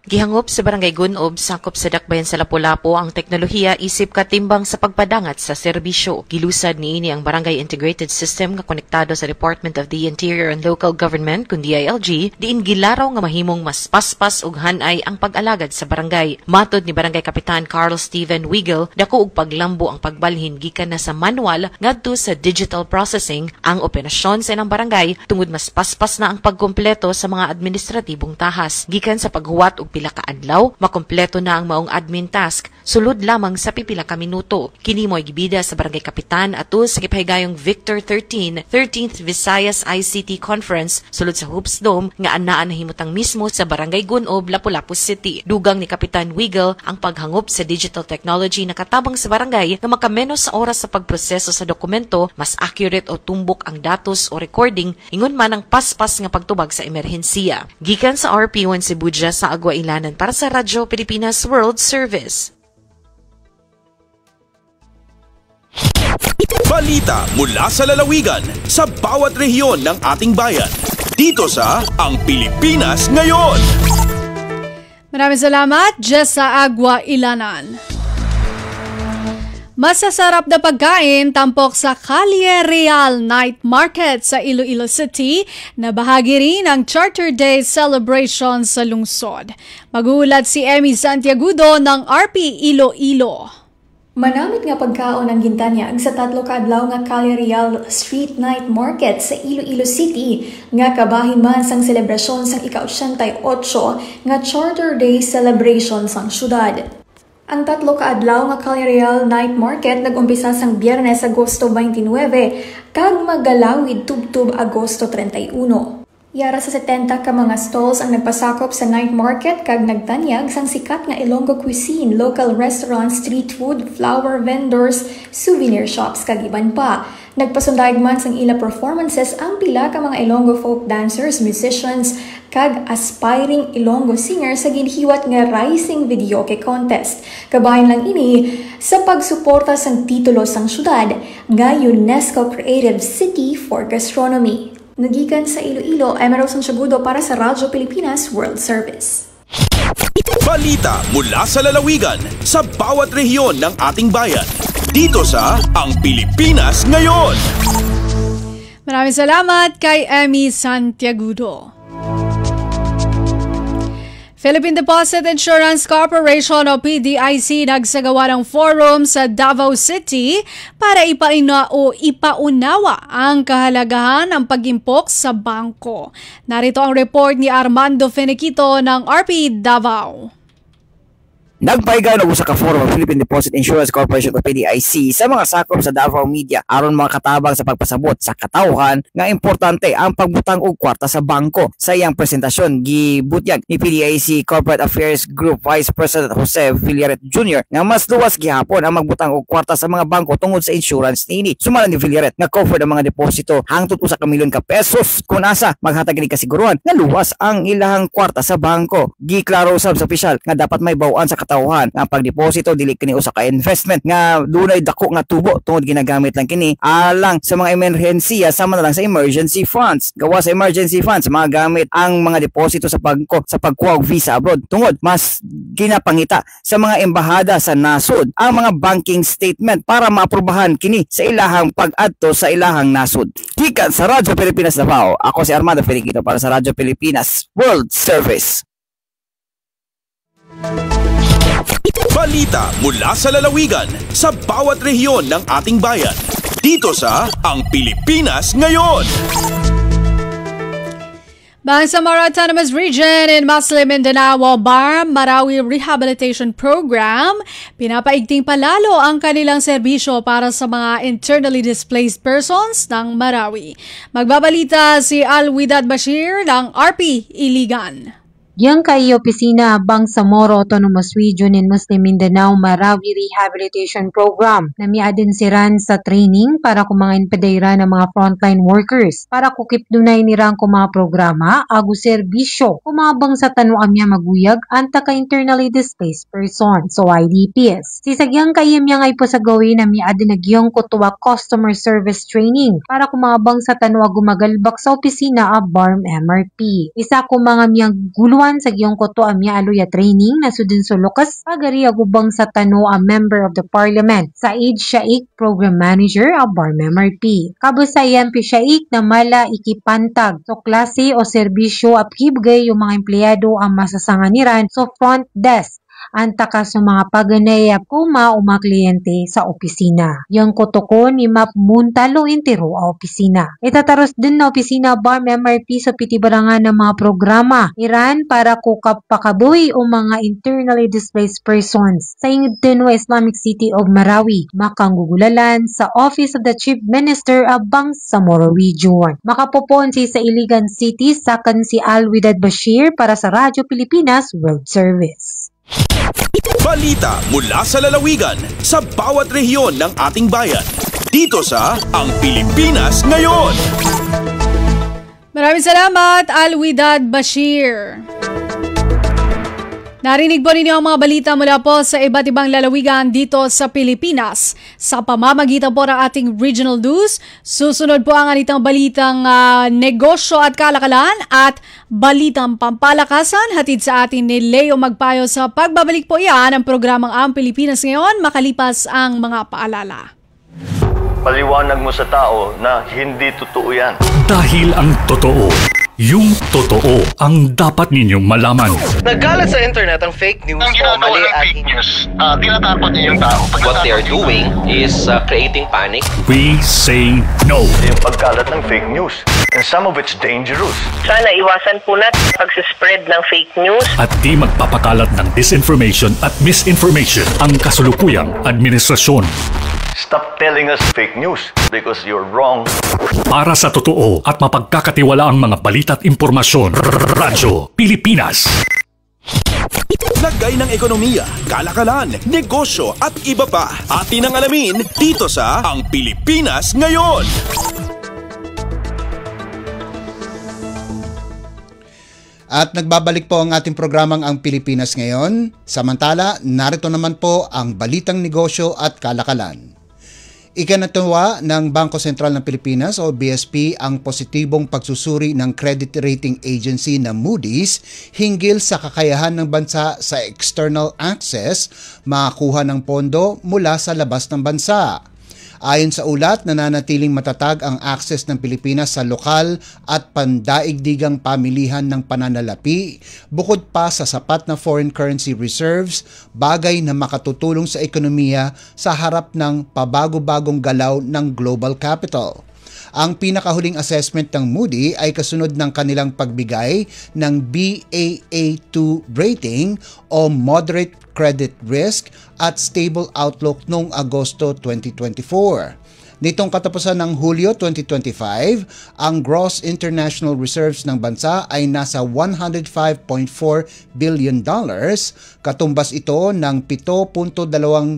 Gihangop sa Barangay Gunob, sakop sa Dakbayan sa Lapu-Lapu ang teknolohiya isip katimbang sa pagpadangat sa serbisyo. Gilusad niini ang Barangay Integrated System nga konektado sa Department of the Interior and Local Government kun DILG, diin gilaraw nga mahimong mas paspas ug hanay ang pag-alagad sa barangay. Matod ni Barangay Kapitan Carl Steven Wiggle, dako og paglambo ang pagbalhin gikan na sa manual ngadto sa digital processing ang operasyon sa ilang barangay tungod mas paspas na ang pagkumpleto sa mga administratibong tahas. Gikan sa paghuwat og pila ka adlaw, makompleto na ang maong admin task, sulod lamang sa pipila ka minuto. Kini mo'y gibida sa Barangay Kapitan atul sa gipahigayong Victor 13th Visayas ICT Conference sulod sa Hoops Dome nga anaan na himutang mismo sa Barangay Gunob, Lapu-Lapu City. Dugang ni Kapitan Wiggle ang paghangop sa digital technology na katabang sa barangay nga makamenos sa oras sa pagproseso sa dokumento, mas accurate o tumbok ang datos o recording, ingon man ang paspas nga pagtubag sa emerhensiya. Gikan sa RP1 Cebuja sa Agua Ilanan para sa Radyo Pilipinas World Service. Balita mula sa lalawigan sa bawat rehiyon ng ating bayan. Dito sa Ang Pilipinas Ngayon. Maraming salamat, Jessa Agua Ilanan. Masasarap na pagkain tampok sa Calle Real Night Market sa Iloilo City na bahagi rin ng Charter Day celebration sa lungsod. Mag-uulat si Emmy Santiagudo ng RP Iloilo. Manamit nga pagkaon ang gintanyag sa tatlo ka adlaw nga Calle Real Street Night Market sa Iloilo City nga kabahin man sang selebrasyon sang ika-88 nga Charter Day celebration sang syudad. Ang tatlo ka adlaw nga Calle Real Night Market nag-umpisa sang Biyernes Agosto 29 kag magalawid tubtub Agosto 31. Yara sa 70 ka mga stalls ang nagpasakop sa night market kag nagtanyag sang sikat nga Ilonggo cuisine, local restaurants, street food, flower vendors, souvenir shops kag iban pa. Nagpasundaig man sang ila performances ang pila ka mga Ilonggo folk dancers, musicians kag aspiring Ilonggo singers sa ginhiwat nga Rising Videoke Contest. Kabahin lang ini sa pagsuporta sang titulo sang syudad nga UNESCO Creative City for Gastronomy. Nagikan sa Iloilo, Emma Rose Santiagudo para sa Radyo Pilipinas World Service. Balita mula sa lalawigan sa bawat rehiyon ng ating bayan. Dito sa Ang Pilipinas Ngayon. Maraming salamat kay Emmy Santiagudo. Philippine Deposit Insurance Corporation o PDIC nagsagawa ng forum sa Davao City para ipaunawa ang kahalagahan ng pag-impok sa bangko. Narito ang report ni Armando Finiquito ng RP Davao. Nagpahigaw na usa ka forum ng Philippine Deposit Insurance Corporation o PDIC sa mga sakop sa Davao Media aron mga katabang sa pagpasabot sa katawhan nga importante ang pagbutang og kwarta sa bangko. Sa iyang presentasyon gibutyag ni PDIC Corporate Affairs Group Vice President Jose Villaret Jr. nga mas luwas gihapon ang magbutang og kwarta sa mga bangko tungod sa insurance niini. Sumala ni Villaret nga cover ang mga deposito hangtod usa ka milyon ka pesos kung asa maghatag ni kasiguruhan nga luwas ang ilahang kwarta sa bangko. Giklaro sa opisyal nga dapat may bawaan sa tawhan nga pagdeposito dili kini usa ka investment nga dunay dako nga tubo tungod ginagamit lang kini alang sa mga emerhensiya sama na lang sa emergency funds. Gawa sa emergency funds magamit ang mga deposito sa bangko sa pagkuha og visa abroad tungod mas ginapangita sa mga embahada sa nasod ang mga banking statement para maaprubahan kini sa ilahang pag-adto sa ilahang nasod. Gikan sa Radyo Pilipinas Davao, ako si Armando Finiquito para sa Radyo Pilipinas World Service. Balita mula sa lalawigan sa bawat rehiyon ng ating bayan. Dito sa Ang Pilipinas Ngayon. Bangsamoro Autonomous Region in Muslim Mindanao BARM Marawi Rehabilitation Program, pinapaigting palalo ang kanilang serbisyo para sa mga internally displaced persons ng Marawi. Magbabalita si Alwidad Bashir ng RP Iligan. Yang kay opisina Bangsamoro Autonomous Region in Muslim Mindanao Marawi Rehabilitation Program na miadinsiran sa training para kung mga inpadayra ng mga frontline workers para kukip dunay nirang kung mga programa agu serbisyo kumabang sa tanwa amya maguyag anta ka internally displaced person so IDPs. Si sagyang kayem yang ay po sa gawin na miadinagyong kutuwa customer service training para kumabang sa tanwa gumagalbak sa opisina a BARM MRP. Isa kung mga miyang guluan Human sa giyong koto amya aluya training na sudin so lukas agari agubang sa tano a member of the parliament. Said Shaikh, program manager a Barm MRP. Kabusayan pi Shaikh na mala ikipantag so klase o serbisyo apkibgay yung mga empleyado ang masasanganiran so front desk. Antaka sa mga paganay kuma o mga kliyente sa opisina. Yung kotokon ni Map Muntalo intero a opisina. Itataros din na opisina Barm MRP sa pitibarangan ng mga programa Iran para kukapakabuhi o mga internally displaced persons sa Ingdeno Islamic City of Marawi, makanggugulalan sa Office of the Chief Minister of Bangsamoro Region. Makapopon sa Iligan City sakan si Alwidad Bashir para sa Radyo Pilipinas World Service. Balita mula sa lalawigan sa bawat rehiyon ng ating bayan. Dito sa Ang Pilipinas Ngayon. Maraming salamat, Alwidad Bashir. Narinig po ninyo ang mga balita mula po sa iba't ibang lalawigan dito sa Pilipinas. Sa pamamagitan po ng ating regional news, susunod po ang anitang balitang negosyo at kalakalan at balitang pampalakasan. Hatid sa atin ni Leo Magpayo sa pagbabalik po yan ang programang Ang Pilipinas Ngayon makalipas ang mga paalala. Paliwanag mo sa tao na hindi totoo yan. Dahil ang totoo, yung totoo ang dapat ninyong malaman. Nagkalat sa internet ang fake news o mali at fake news. Tinatapon niyo yung tao. What they are doing is creating panic. We say no. Yung pagkalat ng fake news. And some of it's dangerous. Sana iwasan po natin pag-spread ng fake news. At di magpapakalat ng disinformation at misinformation ang kasulukuyang administrasyon. Stop telling us fake news because you're wrong. Para sa totoo at mapagkakatiwalaang mga balita at impormasyon, Radyo Pilipinas. Lagay ng ekonomiya, kalakalan, negosyo at iba pa. Atin ang alamin dito sa Ang Pilipinas Ngayon. At nagbabalik po ang ating programang Ang Pilipinas Ngayon. Samantala, narito naman po ang balitang negosyo at kalakalan. Ikinatuwa ng Bangko Sentral ng Pilipinas o BSP ang positibong pagsusuri ng credit rating agency na Moody's hinggil sa kakayahan ng bansa sa external access makakuha ng pondo mula sa labas ng bansa. Ayon sa ulat, nananatiling matatag ang access ng Pilipinas sa lokal at pandaigdigang pamilihan ng pananalapi bukod pa sa sapat na foreign currency reserves, bagay na makatutulong sa ekonomiya sa harap ng pabago-bagong galaw ng global capital. Ang pinakahuling assessment ng Moody ay kasunod ng kanilang pagbigay ng Baa2 rating o Moderate Credit Risk at Stable Outlook noong Agosto 2024. Nitong katapusan ng Hulyo 2025, ang gross international reserves ng bansa ay nasa $105.4 billion, katumbas ito ng 7.2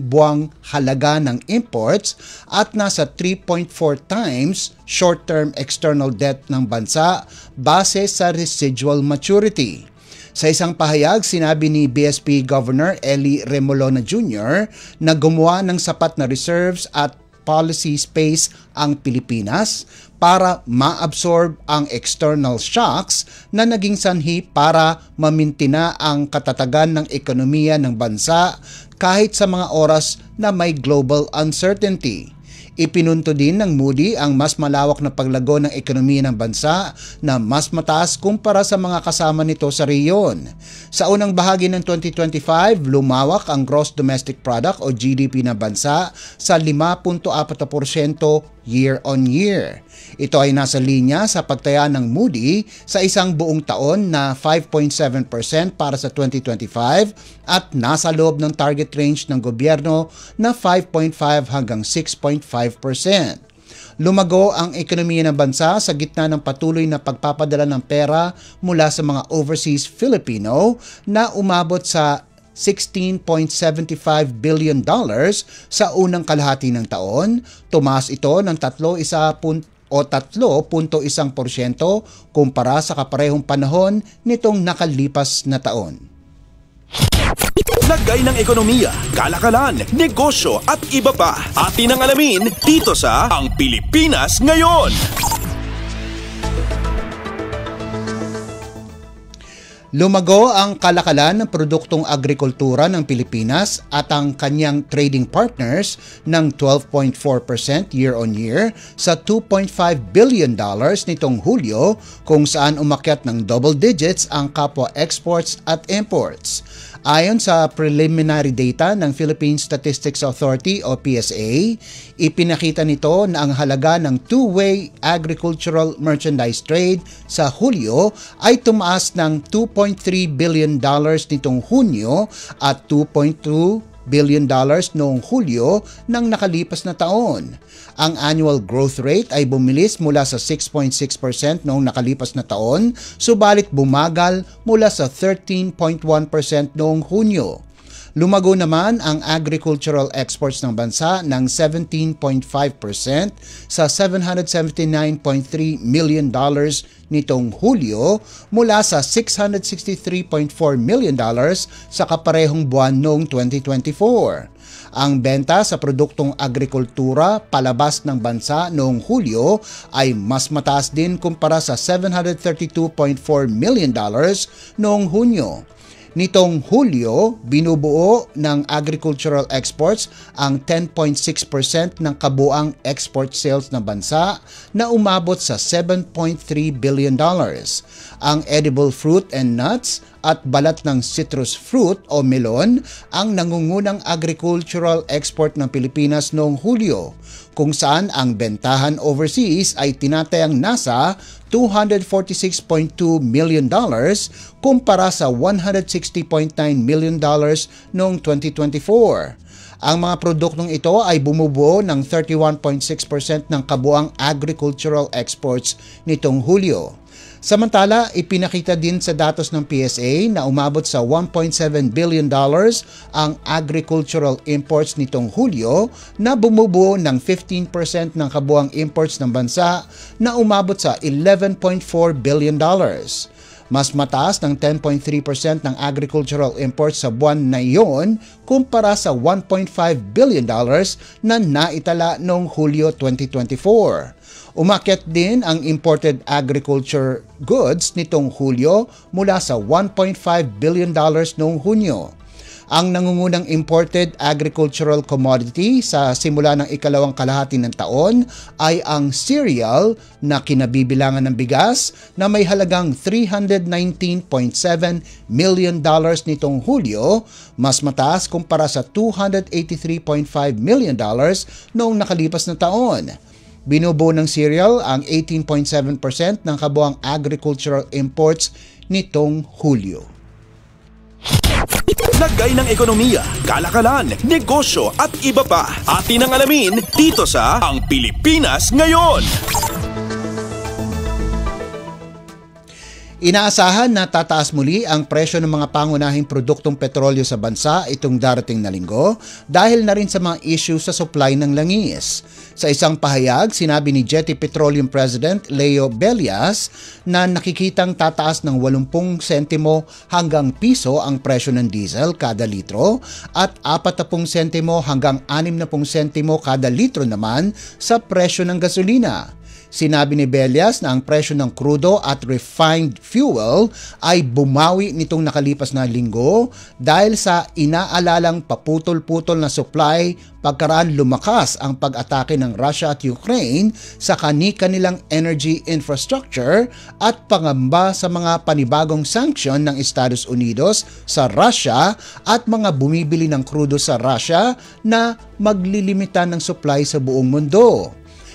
buwang halaga ng imports at nasa 3.4 times short-term external debt ng bansa base sa residual maturity. Sa isang pahayag, sinabi ni BSP Governor Eli Remolona Jr. na gumawa ng sapat na reserves at policy space ang Pilipinas para ma-absorb ang external shocks na naging sanhi para mamintina ang katatagan ng ekonomiya ng bansa kahit sa mga oras na may global uncertainty. Ipinunto din ng Moody ang mas malawak na paglago ng ekonomiya ng bansa na mas mataas kumpara sa mga kasama nito sa rehiyon. Sa unang bahagi ng 2025, lumawak ang Gross Domestic Product o GDP ng bansa sa 5.4% year-on-year. Ito ay nasa linya sa pagtaya ng Moody sa isang buong taon na 5.7% para sa 2025 at nasa loob ng target range ng gobyerno na 5.5 hanggang 6.5%. Lumago ang ekonomiya ng bansa sa gitna ng patuloy na pagpapadala ng pera mula sa mga overseas Filipino na umabot sa $16.75 billion sa unang kalahati ng taon. Tumaas ito ng 3.1% kumpara sa kaparehong panahon nitong nakalipas na taon. Lagay ng ekonomiya, kalakalan, negosyo at iba pa. Atin ang alamin dito sa Ang Pilipinas Ngayon. Lumago ang kalakalan ng produktong agrikultura ng Pilipinas at ang kanyang trading partners ng 12.4% year-on-year sa $2.5 billion nitong Hulyo, kung saan umakyat ng double digits ang kapwa exports at imports. Ayon sa preliminary data ng Philippine Statistics Authority o PSA, ipinakita nito na ang halaga ng two-way agricultural merchandise trade sa Hulyo ay tumaas ng $2.3 billion nitong Hunyo at $2.2 billion noong Hulyo ng nakalipas na taon. Ang annual growth rate ay bumilis mula sa 6.6% noong nakalipas na taon, subalit bumagal mula sa 13.1% noong Hunyo. Lumago naman ang agricultural exports ng bansa ng 17.5% sa $779.3 million nitong Hulyo mula sa $663.4 million sa kaparehong buwan noong 2024. Ang benta sa produktong agrikultura palabas ng bansa noong Hulyo ay mas mataas din kumpara sa $732.4 million noong Hunyo. Nitong Hulyo, binubuo ng agricultural exports ang 10.6% ng kabuang export sales ng bansa na umabot sa $7.3 billion. Ang edible fruit and nuts at balat ng citrus fruit o melon ang nangungunang agricultural export ng Pilipinas noong Hulyo, kung saan ang bentahan overseas ay tinatayang nasa $246.2 million kumpara sa $160.9 million noong 2024. Ang mga produktong ito ay bumubuo ng 31.6% ng kabuang agricultural exports nitong Hulyo. Samantala, ipinakita din sa datos ng PSA na umabot sa $1.7 billion ang agricultural imports nitong Hulyo na bumubuo ng 15% ng kabuang imports ng bansa na umabot sa $11.4 billion. Mas mataas ng 10.3% ng agricultural imports sa buwan na iyon kumpara sa $1.5 billion na naitala noong Hulyo 2024. Umakyat din ang imported agriculture goods nitong Hulyo mula sa $1.5 billion noong Hunyo. Ang nangungunang imported agricultural commodity sa simula ng ikalawang kalahati ng taon ay ang cereal na kinabibilangan ng bigas na may halagang $319.7 million nitong Hulyo, mas mataas kumpara sa $283.5 million noong nakalipas na taon. Binubuo ng cereal ang 18.7% ng kabuang agricultural imports nitong Hulyo. Lagay ng ekonomiya, kalakalan, negosyo at iba pa. Atin ang alamin dito sa Ang Pilipinas Ngayon. Inaasahan na tataas muli ang presyo ng mga pangunahing produktong petrolyo sa bansa itong darating na linggo dahil na rin sa mga issue sa supply ng langis. Sa isang pahayag, sinabi ni Jetty Petroleum President Leo Bellas na nakikitang tataas ng 80 sentimo hanggang piso ang presyo ng diesel kada litro at 40 sentimo hanggang 60 sentimo kada litro naman sa presyo ng gasolina. Sinabi ni Bellas na ang presyo ng krudo at refined fuel ay bumawi nitong nakalipas na linggo dahil sa inaalalang paputol-putol na supply pagkaraan lumakas ang pag-atake ng Russia at Ukraine sa kani-kanilang energy infrastructure at pangamba sa mga panibagong sanction ng Estados Unidos sa Russia at mga bumibili ng krudo sa Russia na maglilimitan ng supply sa buong mundo.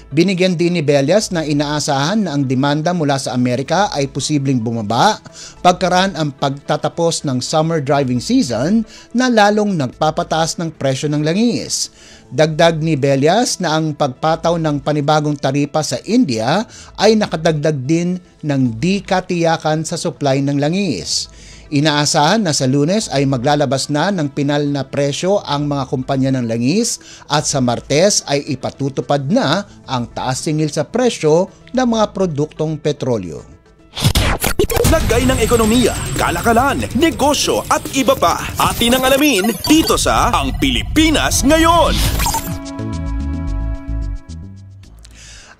Binigyan din ni Bellas na inaasahan na ang demanda mula sa Amerika ay posibleng bumaba pagkaraan ang pagtatapos ng summer driving season na lalong nagpapataas ng presyo ng langis. Dagdag ni Bellas na ang pagpataw ng panibagong taripa sa India ay nakadagdag din ng di katiyakan sa supply ng langis. Inaasahan na sa Lunes ay maglalabas na ng pinal na presyo ang mga kumpanya ng langis at sa Martes ay ipatutupad na ang taas singil sa presyo ng mga produktong petrolyo. Lagay ng ekonomiya, kalakalan, negosyo at iba pa. Atin ang alamin dito sa Ang Pilipinas Ngayon.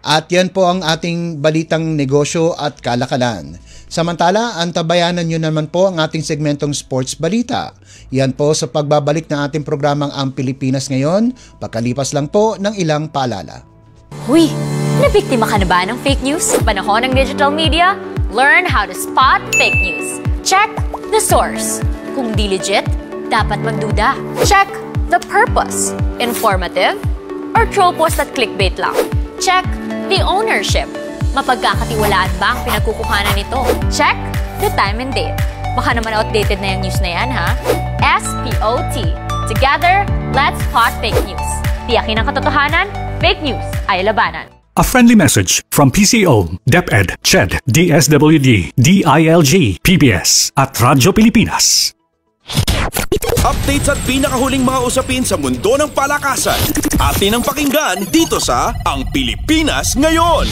At yan po ang ating balitang negosyo at kalakalan. Samantala, antabayanan nyo naman po ang ating segmentong sports balita. Yan po sa pagbabalik ng ating programang Ang Pilipinas Ngayon, pagkalipas lang po ng ilang paalala. Uy, nabiktima ka na ba ng fake news sa panahon ng digital media? Learn how to spot fake news. Check the source. Kung di legit, dapat magduda. Check the purpose. Informative or troll post at clickbait lang. Check the ownership. Mapagkakatiwalaan ba ang pinagkukuhanan nito? Check the time and date. Baka naman outdated na yung news na yan, ha? SPOT. Together, let's spot fake news. Tiyakin ang katotohanan, fake news ay labanan. A friendly message from PCO, DepEd, CHED, DSWD, DILG, PBS at Radyo Pilipinas. Updates at pinakahuling mga usapin sa mundo ng palakasan. Atin ang pakinggan dito sa Ang Pilipinas Ngayon.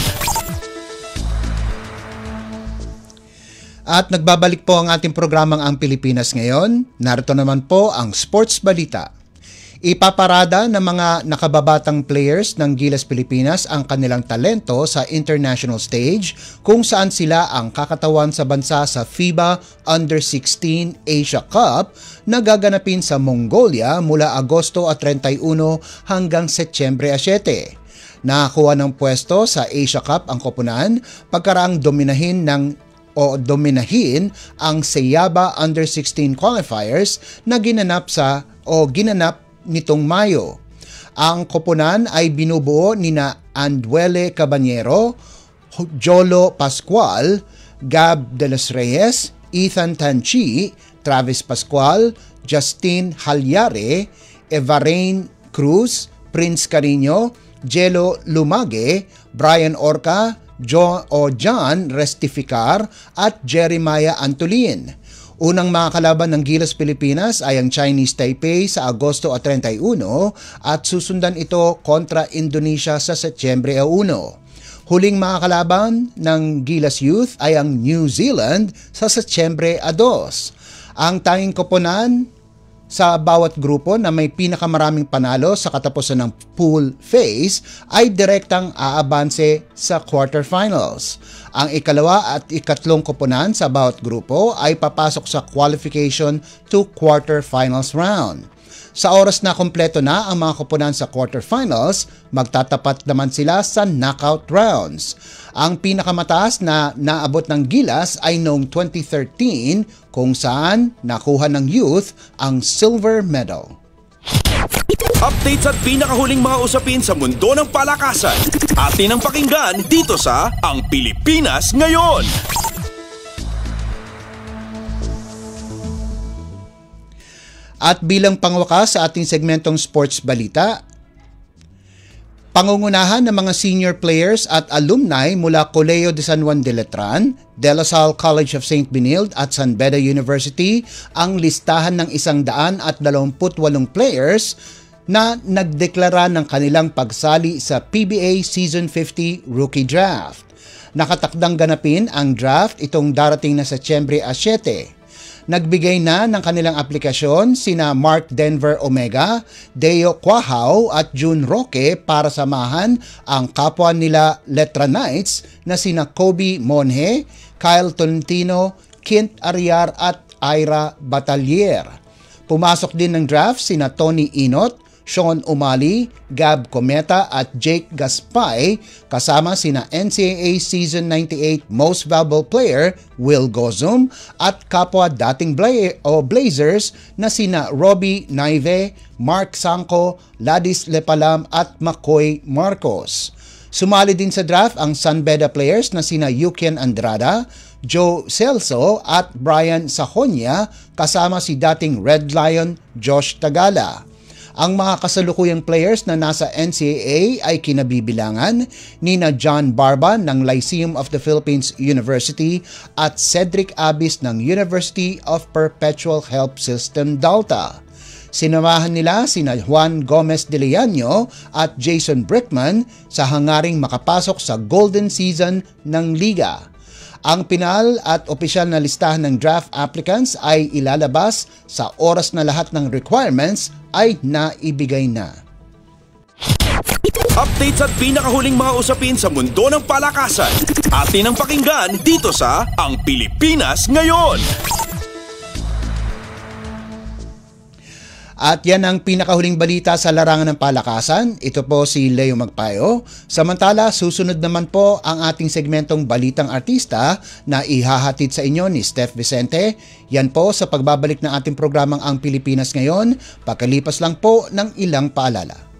At nagbabalik po ang ating programang Ang Pilipinas Ngayon. Narito naman po ang sports balita. Ipaparada ng mga nakababatang players ng Gilas Pilipinas ang kanilang talento sa international stage kung saan sila ang kakatawan sa bansa sa FIBA Under-16 Asia Cup na gaganapin sa Mongolia mula Agosto 31 hanggang Setyembre 7. Nakakuha ng pwesto sa Asia Cup ang koponan pagkaraang dominahin ang Seyaba Under-16 qualifiers na ginanap nitong Mayo. Ang koponan ay binubuo nina Anduele Cabañero, Jolo Pascual, Gab de los Reyes, Ethan Tanchi, Travis Pascual, Justin Halyare, Evarain Cruz, Prince Carino, Jelo Lumage, Brian Orca, John Restificar at Jeremiah Antolin. Unang mga kalaban ng Gilas Pilipinas ay ang Chinese Taipei sa Agosto 31 at susundan ito kontra Indonesia sa Setyembre 1. Huling mga kalaban ng Gilas Youth ay ang New Zealand sa Setyembre 2. Ang tanging koponan sa bawat grupo na may pinakamaraming panalo sa katapusan ng pool phase ay direktang aabanse sa quarterfinals. Ang ikalawa at ikatlong koponan sa bawat grupo ay papasok sa qualification to quarterfinals round. Sa oras na kompleto na ang mga koponan sa quarterfinals, magtatapat naman sila sa knockout rounds. Ang pinakamataas na naabot ng Gilas ay noong 2013 kung saan nakuha ng youth ang silver medal. Updates at pinakahuling mga usapin sa mundo ng palakasan. Atin ang pakinggan dito sa Ang Pilipinas Ngayon. At bilang pangwakas sa ating segmentong sports balita, pangungunahan ng mga senior players at alumni mula Colegio de San Juan de Letran, De La Salle College of St. Benilde at San Beda University ang listahan ng 128 players na nagdeklara ng kanilang pagsali sa PBA Season 50 Rookie Draft. Nakatakdang ganapin ang draft itong darating na Setyembre 7. Nagbigay na ng kanilang aplikasyon sina Mark Denver Omega, Deo Quahao at June Roque para samahan ang kapwa nila Letranites na sina Kobe Monje, Kyle Tolentino, Kint Ariar at Ira Batalier. Pumasok din ng draft sina Tony Inot, Sean Umali, Gab Cometa at Jake Gaspay kasama sina NCAA Season 98 Most Valuable Player Will Gozum at kapwa dating Blazers na sina Robbie Naive, Mark Sanco, Ladis Lepalam at McCoy Marcos. Sumali din sa draft ang San Beda players na sina Yukian Andrada, Joe Celso at Brian Sajonia kasama si dating Red Lion Josh Tagala. Ang mga kasalukuyang players na nasa NCAA ay kinabibilangan nina John Barba ng Lyceum of the Philippines University at Cedric Abis ng University of Perpetual Help System Delta. Sinamahan nila sina Juan Gomez de Leaño at Jason Brickman sa hangaring makapasok sa golden season ng liga. Ang pinal at opisyal na listahan ng draft applicants ay ilalabas sa oras na lahat ng requirements ay naibigay na. Updates at pinakahuling mga usapin sa mundo ng palakasan. Atin ang pakinggan dito sa Ang Pilipinas Ngayon. At yan ang pinakahuling balita sa larangan ng palakasan. Ito po si Leo Magpayo. Samantala, susunod naman po ang ating segmentong Balitang Artista na ihahatid sa inyo ni Steph Vicente. Yan po sa pagbabalik ng ating programang Ang Pilipinas Ngayon, pagkalipas lang po ng ilang paalala.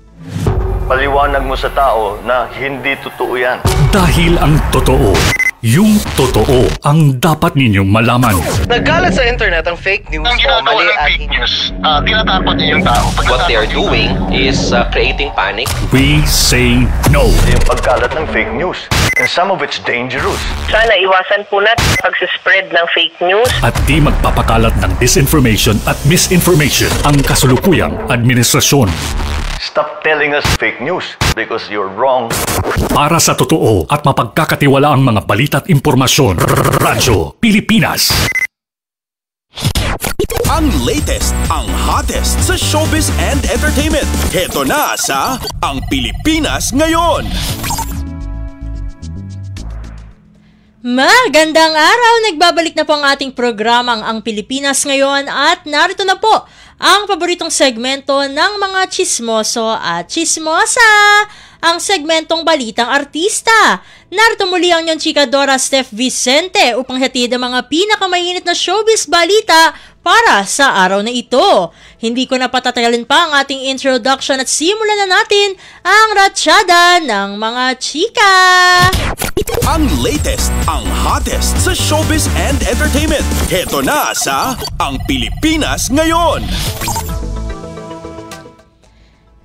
Paliwanag mo sa tao na hindi totoo yan. Dahil ang totoo, yung totoo ang dapat ninyong malaman. Nagkalat sa internet ang fake news ang o mali ng at fake news. Tinatapon niyo yung tao. What they are doing is creating panic. We say no. Yung pagkalat ng fake news. And some of it's dangerous. Sana iwasan po natin pag-spread ng fake news. At di magpapakalat ng disinformation at misinformation ang kasulukuyang administrasyon. Stop telling us fake news because you're wrong. Para sa totoo at mapagkakatiwalaang mga balita at impormasyon, Radyo Pilipinas. Ang latest, ang hottest sa showbiz and entertainment. Heto na sa Ang Pilipinas Ngayon. Magandang araw! Nagbabalik na po ang ating programang Ang Pilipinas Ngayon at narito na po ang paboritong segmento ng mga chismoso at chismosa, ang segmentong Balitang Artista. Narito muli ang inyong chikadora Steph Vicente upang hatid ang mga pinakamainit na showbiz balita para sa araw na ito. Hindi ko na patatagalin pa ang ating introduction at simulan na natin ang ratsyada ng mga chika. Ang latest, ang hottest sa showbiz and entertainment. Heto na sa Ang Pilipinas Ngayon.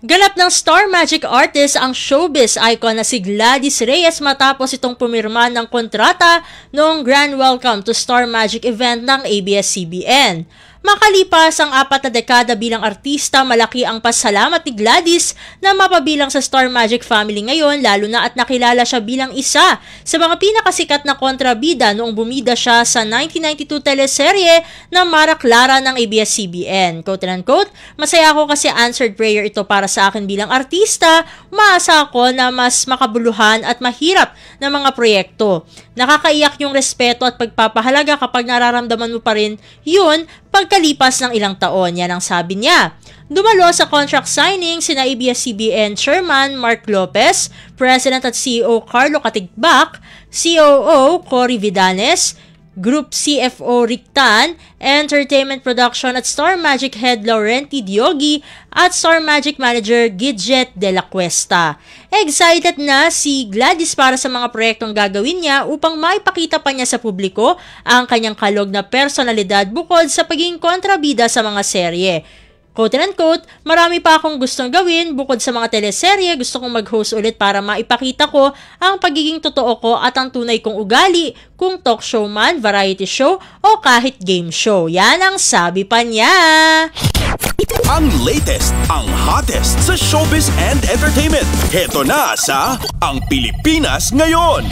Ganap ng Star Magic artist ang showbiz icon na si Gladys Reyes matapos itong pumirma ng kontrata noong Grand Welcome to Star Magic event ng ABS-CBN. Makalipas ang 4 na dekada bilang artista, malaki ang pasalamat ni Gladys na mapabilang sa Star Magic family ngayon, lalo na at nakilala siya bilang isa sa mga pinakasikat na kontrabida noong bumida siya sa 1992 teleserye na Mara Clara ng ABS-CBN. Quote and unquote, masaya ako kasi answered prayer ito para sa akin bilang artista, umaasa ako na mas makabuluhan at mahirap na mga proyekto. Nakakaiyak yung respeto at pagpapahalaga kapag nararamdaman mo pa rin yun pagkalipas ng ilang taon. Yan ang sabi niya. Dumalo sa contract signing sina ABS-CBN Chairman Mark Lopez, President at CEO Carlo Katigbak, COO Cory Vidanes, Group CFO Rick Tan, Entertainment Production at Star Magic Head Laurenti Diogi at Star Magic Manager Gidget De La Cuesta. Excited na si Gladys para sa mga proyektong gagawin niya upang maipakita pa niya sa publiko ang kanyang kalog na personalidad bukod sa pagiging kontrabida sa mga serye. Quote and unquote, marami pa akong gustong gawin bukod sa mga teleserye, gusto kong mag-host ulit para maipakita ko ang pagiging totoo ko at ang tunay kong ugali kung talk show man, variety show o kahit game show. Yan ang sabi pa niya. Ang latest, ang hottest sa showbiz and entertainment. Heto na sa Ang Pilipinas Ngayon.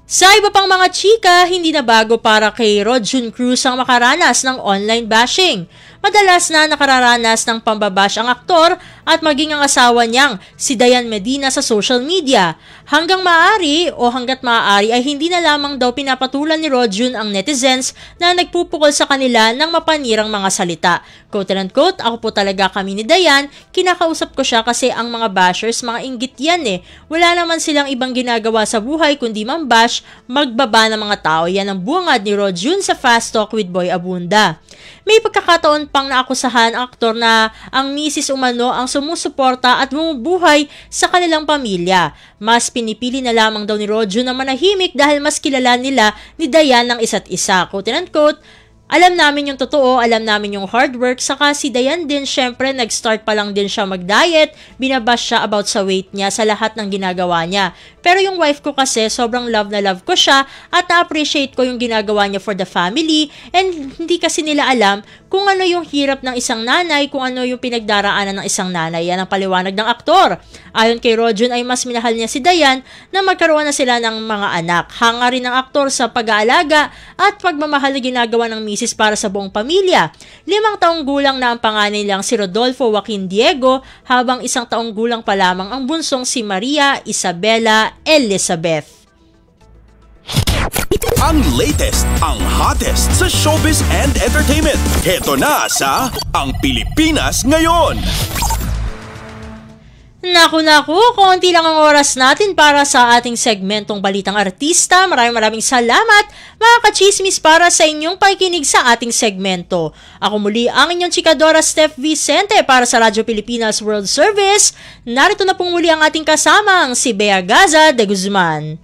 Sa iba pang mga chika, hindi na bago para kay Rod Jun Cruz ang makaranas ng online bashing. Madalas na nakararanas ng pambabash ang aktor at maging ang asawa niyang si Dayan Medina sa social media. Hanggat maaari ay hindi na lamang daw pinapatulan ni Rod Jun ang netizens na nagpupukol sa kanila ng mapanirang mga salita. Quote and unquote, ako po talaga kami ni Dayan, kinakausap ko siya kasi ang mga bashers, mga inggit yan eh. Wala naman silang ibang ginagawa sa buhay kundi mambash, magbaba ng mga tao. Yan ang bungad ni Rod Jun sa Fast Talk with Boy Abunda. May pagkakataon pang naakusahan ang aktor na ang misis umano ang sumusuporta at bumubuhay sa kanilang pamilya. Mas pinipili na lamang daw ni Rod Jun na manahimik dahil mas kilala nila ni Dayan ng isa't isa. Quote and unquote, alam namin yung totoo, alam namin yung hard work, saka si Dayan din syempre nag-start pa lang din siya mag-diet, binabash siya about sa weight niya sa lahat ng ginagawa niya. Pero yung wife ko kasi sobrang love na love ko siya at na-appreciate ko yung ginagawa niya for the family and hindi kasi nila alam kung ano yung hirap ng isang nanay, kung ano yung pinagdaraanan ng isang nanay. Yan ang paliwanag ng aktor. Ayon kay Rod Jun ay mas minahal niya si Dayan na magkaroon na sila ng mga anak. Hanga rin ng aktor sa pag-aalaga at pagmamahal na ginagawa ng misis para sa buong pamilya. 5 taong gulang na ang panganay nilang si Rodolfo Joaquin Diego, habang 1 taong gulang pa lamang ang bunsong si Maria Isabela Elizabeth. Ang latest, ang hottest sa showbiz and entertainment. Heto na sa Ang Pilipinas Ngayon. Naku, konti lang ang oras natin para sa ating segmentong Balitang Artista. Maraming salamat mga kachismis para sa inyong pakikinig sa ating segmento. Ako muli ang inyong chikadora Steph Vicente para sa Radyo Pilipinas World Service. Narito na pong muli ang ating kasamang si Bea Gaza de Guzman.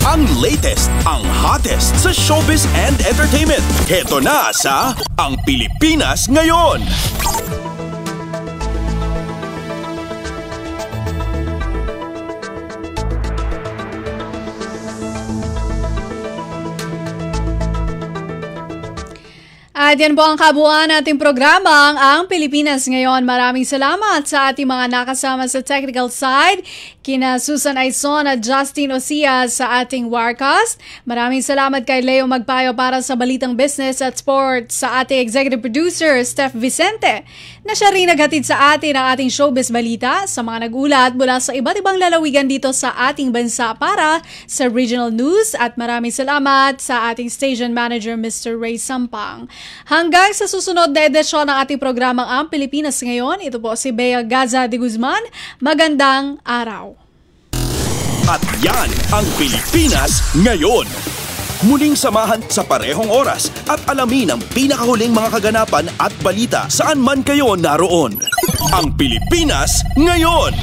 Ang latest, ang hottest sa showbiz and entertainment. Heto na sa Ang Pilipinas Ngayon. At yan po ang kabuuan nating programang Ang Pilipinas Ngayon. Maraming salamat sa ating mga nakasama sa technical side, kina Susan Aizon at Justin Osia sa ating Warcast. Maraming salamat kay Leo Magpayo para sa Balitang Business at Sports, sa ating executive producer, Steph Vicente, na siya rin naghatid sa atin ang ating showbiz balita sa mga nagulat mula sa iba't ibang lalawigan dito sa ating bansa para sa regional news. At maraming salamat sa ating station manager, Mr. Ray Sampang. Hanggang sa susunod na edisyon ng ating programang Ang Pilipinas Ngayon, ito po si Bea Gaza de Guzman. Magandang araw. At yan ang Pilipinas Ngayon. Muling samahan sa parehong oras at alamin ang pinakahuling mga kaganapan at balita saan man kayo naroon. Ang Pilipinas Ngayon.